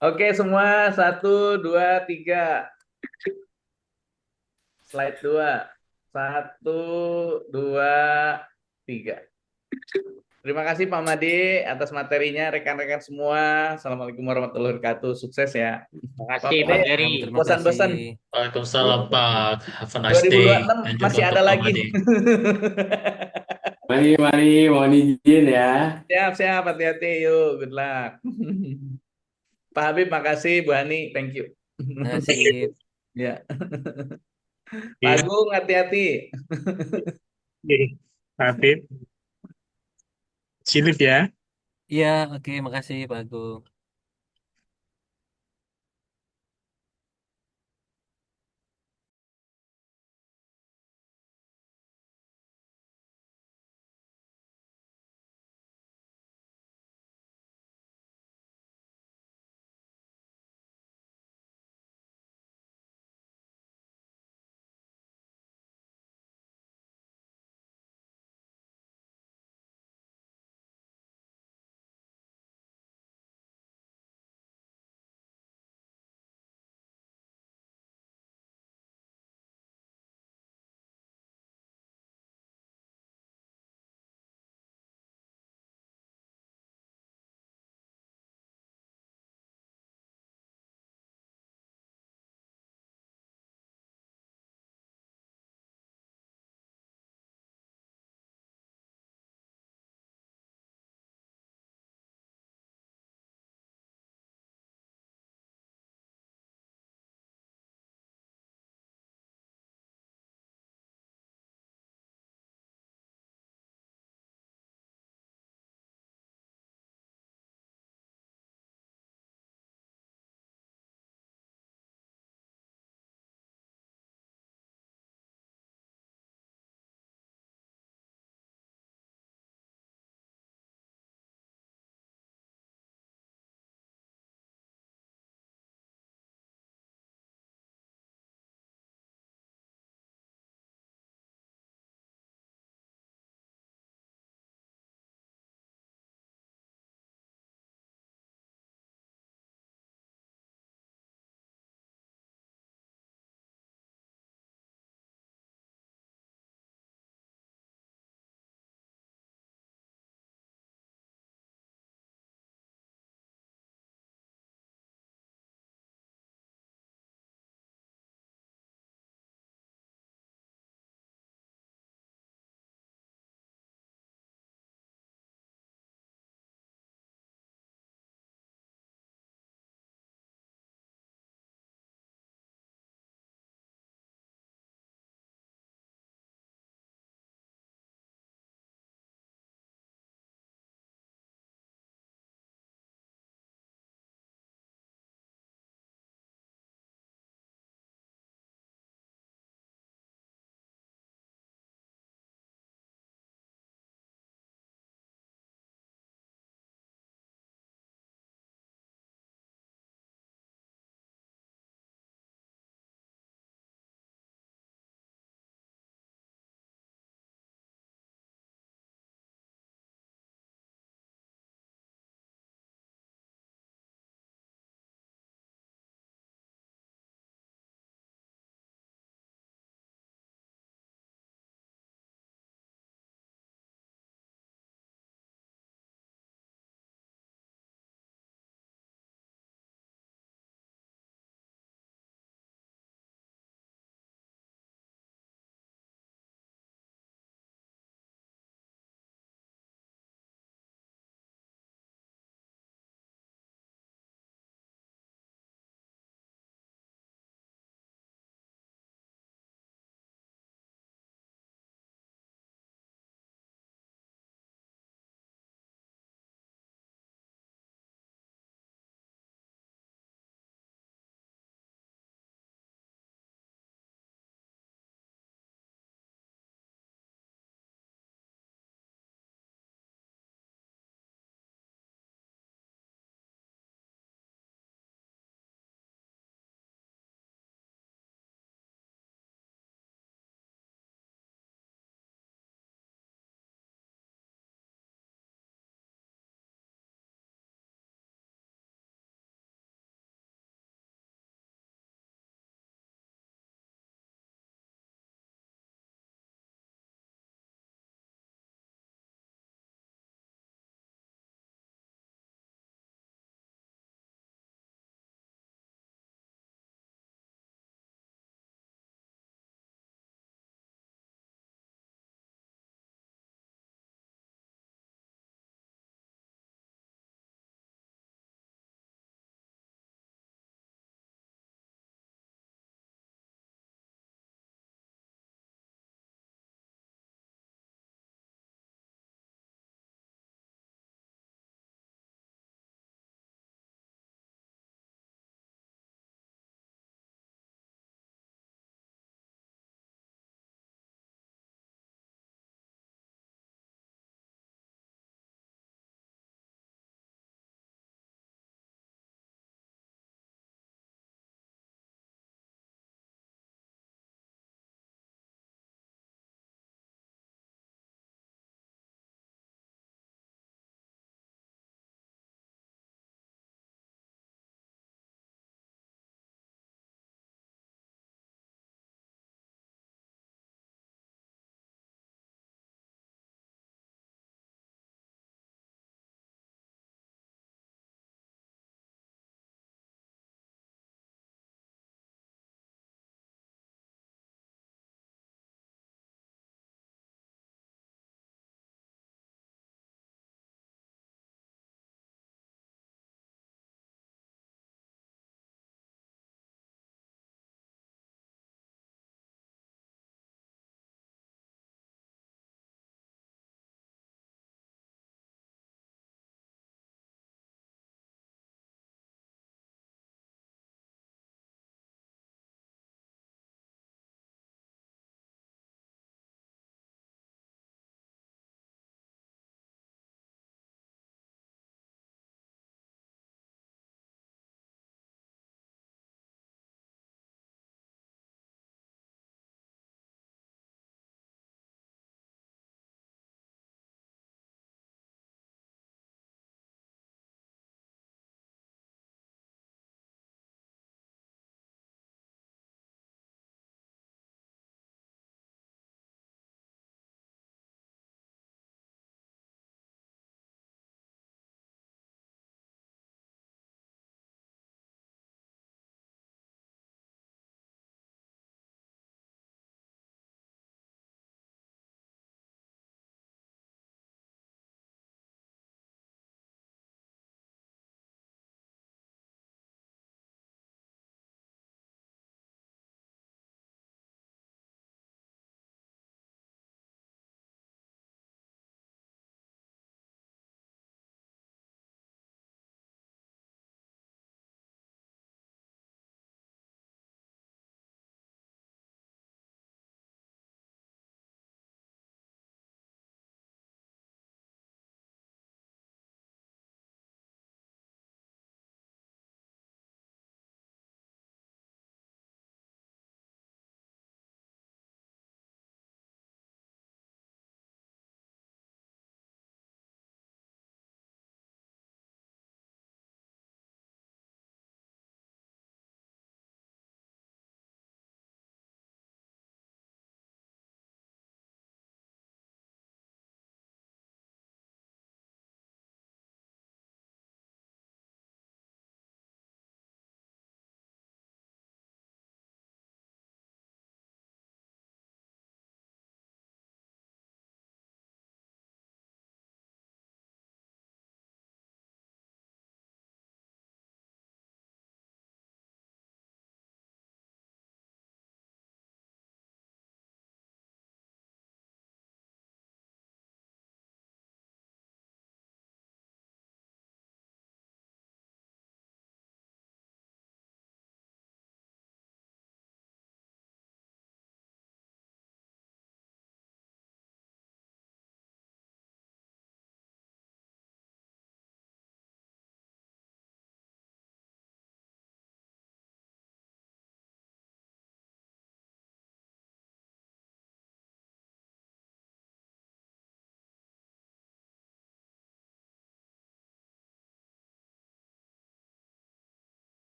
Oke semua, 1, 2, 3. Slide 2. 1, 2, 3. Terima kasih Pak Made atas materinya, rekan-rekan semua. Assalamualaikum warahmatullahi wabarakatuh. Sukses ya. Pak Makasih Made, Pak Gary. Terima kasih. bosan-bosan. Waalaikumsalam Pak. Have a nice day. 2026 Dan juga masih ada untuk Pak lagi. Made. Mari, mari, mohon izin ya. Siap, siap. Hati-hati. Yuk, good luck. Pak Habib, makasih. Bu Hani, thank you. Terima kasih. Ya. Pak Iya, Agung, hati-hati. iya. Habib. Silip ya. Iya, oke, makasih Pak Agung.